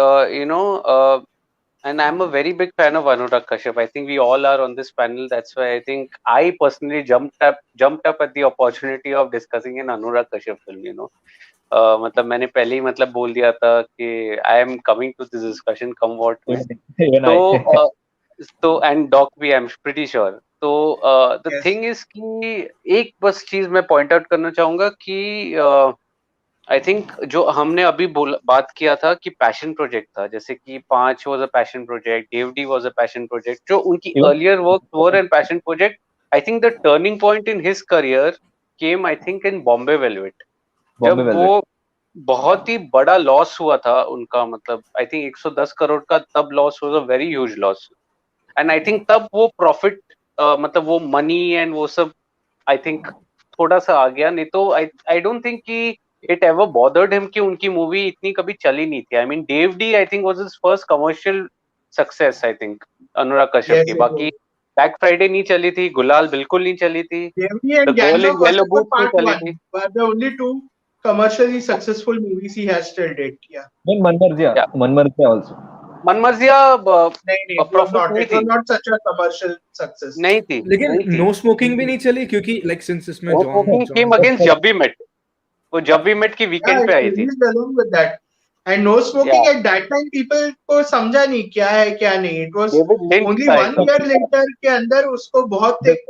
and I'm a very big fan of Anurag Kashyap. I think we all are on this panel. That's why I think I personally jumped up at the opportunity of discussing an Anurag Kashyap film. मतलब मैंने पहले ही मतलब बोल दिया था कि I am coming to this discussion come what may। तो and doc भी I'm pretty sure। तो the thing is कि एक बस चीज मैं पॉइंट आउट करना चाहूंगा कि आई थिंक जो हमने अभी बात किया था कि पैशन प्रोजेक्ट था, जैसे कि 5 was a passion project, Dev D was a passion project, जो उनकी earlier work were and passion project. I think the turning point in his career came I think in Bombay Velvet, जब वो बहुत ही बड़ा लॉस हुआ था उनका, मतलब आई थिंक 110 करोड़ का तब loss was a very huge loss, and I think तब वो प्रॉफिट मतलब वो मनी एंड वो सब आई थिंक थोड़ा सा आ गया, नहीं तो आई डोंट थिंक कि it ever bothered him कि उनकी मूवी इतनी कभी चली नहीं थी। I mean DevD I think was his first commercial success I think अनुराग कश्यप की। बाकी ब्लैक फ्राइडे नहीं चली थी, गुलाल बिल्कुल नहीं चली थी, The Girl in Yellow Boots नहीं चली थी।
The only two commercially successful movies he has till date। Yeah.
Manmarziyaan also।
Manmarziyaan
नहीं थी, not such a commercial success।
नहीं थी,
लेकिन नो स्मोकिंग भी नहीं चली, क्योंकि लाइक सिंस इसमें
जॉन came against जब वी मेट, वो जब वी मेट की वीकेंड पे आई थी।
And no smoking at that time people को समझा नहीं क्या है क्या नहीं। It was only 1 year later के अंदर उसको बहुत एक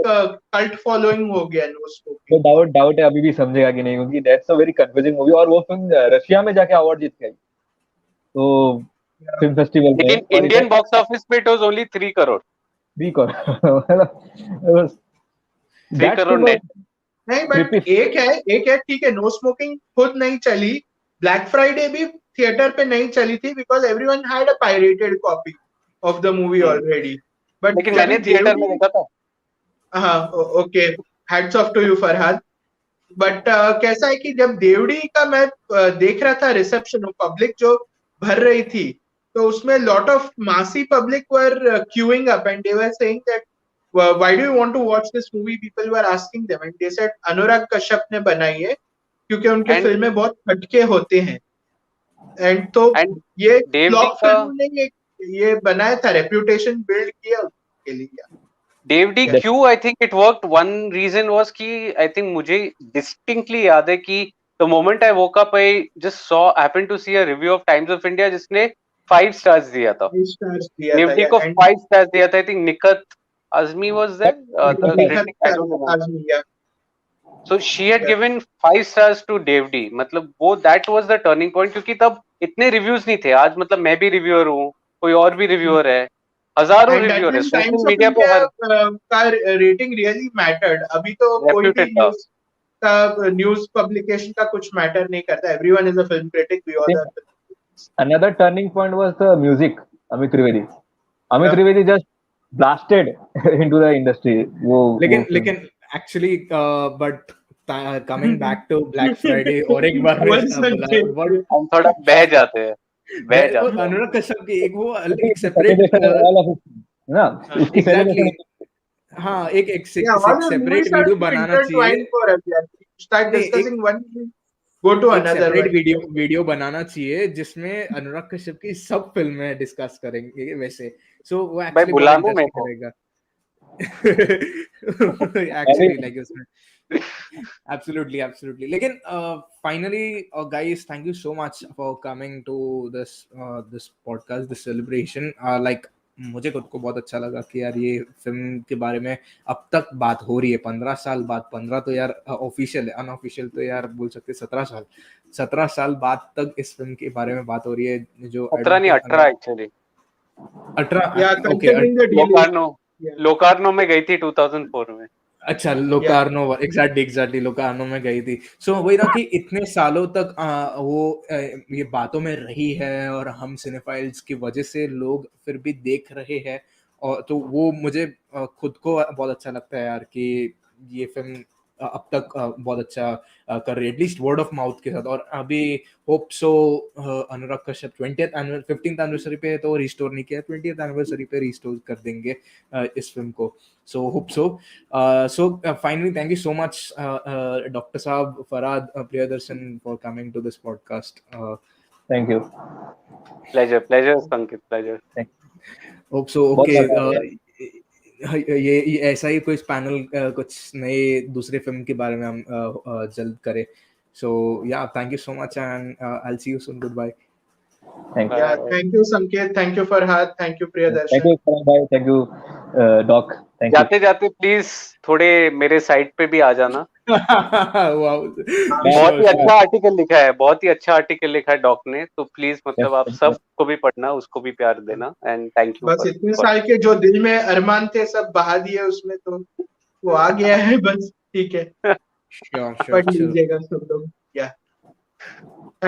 cult following हो गया no smoking।
तो डाउट है अभी भी समझेगा कि नहीं, क्योंकि that's a very confusing movie, और वो फिल्म रशिया में जाके अवार्ड जीत गई, तो फिल्म फेस्टिवल में।
लेकिन इंडियन बॉक्स ऑफिस पे it was only 3 crore
3 crore
3 crore net.
नहीं, बट एक है ठीक है, नो स्मोकिंग खुद नहीं चली, ब्लैक फ्राइडे भी थिएटर पे नहीं चली थी because everyone had a pirated copy of the movie already. But
लेकिन मैंने थिएटर में देखा था।
हाँ okay, hats off to you Farhad. But कैसा है कि जब देवड़ी का मैं देख रहा था रिसेप्शन, पब्लिक जो भर रही थी, तो उसमें लॉट ऑफ मासी public were queuing up and they were saying that why do you want to watch this movie? People were asking them and they said Anurag Kashyap ने बनाई है क्योंकि उनके फिल्में बहुत हटके होते हैं। एंड तो ये फ्लॉप फिल्म ने ये बनाया था, रेप्यूटेशन बिल्ड किया उसके लिए।
डेवडी क्यों I think it worked, one reason was कि आई थिंक मुझे डिस्टिंक्टली याद है कि the moment I woke up I just saw happened to see a review of Times of India जिसने 5 स्टार्स दिया था, डेवडी को 5 स्टार्स दिया था। I think Nikhat Azmi was there, the
Nikhat
critic, I don't remember.
Azmi, yeah.
So she had
Yeah.
given 5 stars to Dev D. मतलब वो that was the turning point, क्योंकि तब इतने रिव्यूज नहीं थे. आज मतलब मैं भी रिव्यूअर हूँ, कोई और भी रिव्यूअर है, हजारों
And that
रिव्यूअर है
time
social
Times of
media पे.
India
हर
का rating really mattered. अभी तो कोई भी
रेप्यूटेड था.
न्यूज पब्लिकेशन का कुछ मैटर नहीं करता. Everyone is a film critic. We all are.
Another turning point was the music. Amit Trivedi. Amit
Yeah.
Trivedi just blasted into the industry.
लेकिन actually but coming back to black Friday और एक बार
Once again.
हम थोड़ा बह जाते हैं.
अनुराग कश्यप की एक सेपरेट
ना उसकी
एग्जैक्टली हाँ एक
Yeah, all the
separate
movies are
video
too
बनाना चाहिए.
intertwined for us. Yeah. Start
नहीं,
discussing one movie, go to
एक
another
सेपरेट
one.
वीडियो बनाना चाहिए जिसमें अनुराग कश्यप की सब फिल्में डिस्कस करेंगे वैसे. सो वो
भाई
एक्चुअली
बुला
बहुत
लो मेरे
इंटरेस्टिंग
को.
रहेगा. एक्चुअली लाइक उसमें absolutely लेकिन finally guys, thank you so much for coming to this podcast, this celebration. Like मुझे खुद को बहुत अच्छा लगा कि यार ये फिल्म के बारे में अब तक बात हो रही है 15 साल बाद. 15 तो यार ऑफिशियल है, अनऑफिशियल तो यार बोल सकते 17 साल बाद तक इस फिल्म के बारे में बात हो रही है. जो
17 नहीं 18 actually.
18
Yeah,
okay.
considering the delay.
Locarno में गई थी 2004 में.
अच्छा, लोकार्नो एग्जैक्टली लोकार्नो में गई थी. सो वही ना कि इतने सालों तक वो ये बातों में रही है और हम सिनेफाइल्स की वजह से लोग फिर भी देख रहे हैं. और तो वो मुझे खुद को बहुत अच्छा लगता है यार कि ये फिल्म अब तक बहुत अच्छा कर रही है, एटलीस्ट वर्ड ऑफ माउथ के साथ. और अभी hope so Anurag Kashyap 15th anniversary पे तो रिस्टोर नहीं किया, 20th एनिवर्सरी पे रिस्टोर कर देंगे इस फिल्म को. So hope so. Finally, thank you so much, Dr. Saab, Farhad, Priyadarshan, for coming to this podcast.
Thank you.
Pleasure, Sanket, pleasure.
Hope so. Okay. ये ऐसा ही कोई पैनल कुछ नए दूसरे फिल्म के बारे में हम जल्द करें. So yeah, thank you so much, and I'll see you soon. Goodbye.
Thank you.
Yeah, thank you Sanket, thank you Farhad, thank you Priyadarshan.
Thank you Farhad bhai, thank you Doc. Thank you.
जाते प्लीज थोड़े मेरे साइट पे भी आ जाना.
Wow.
बहुत ही अच्छा आर्टिकल लिखा है डॉक ने. तो प्लीज मतलब आप सबको भी पढ़ना, उसको भी प्यार देना. And thank you.
बस इतने साल के जो दिल में अरमान थे सब बहा दिए उसमें, तो वो आ गया है. बस ठीक है, पढ़ लीजिएगा सब लोग.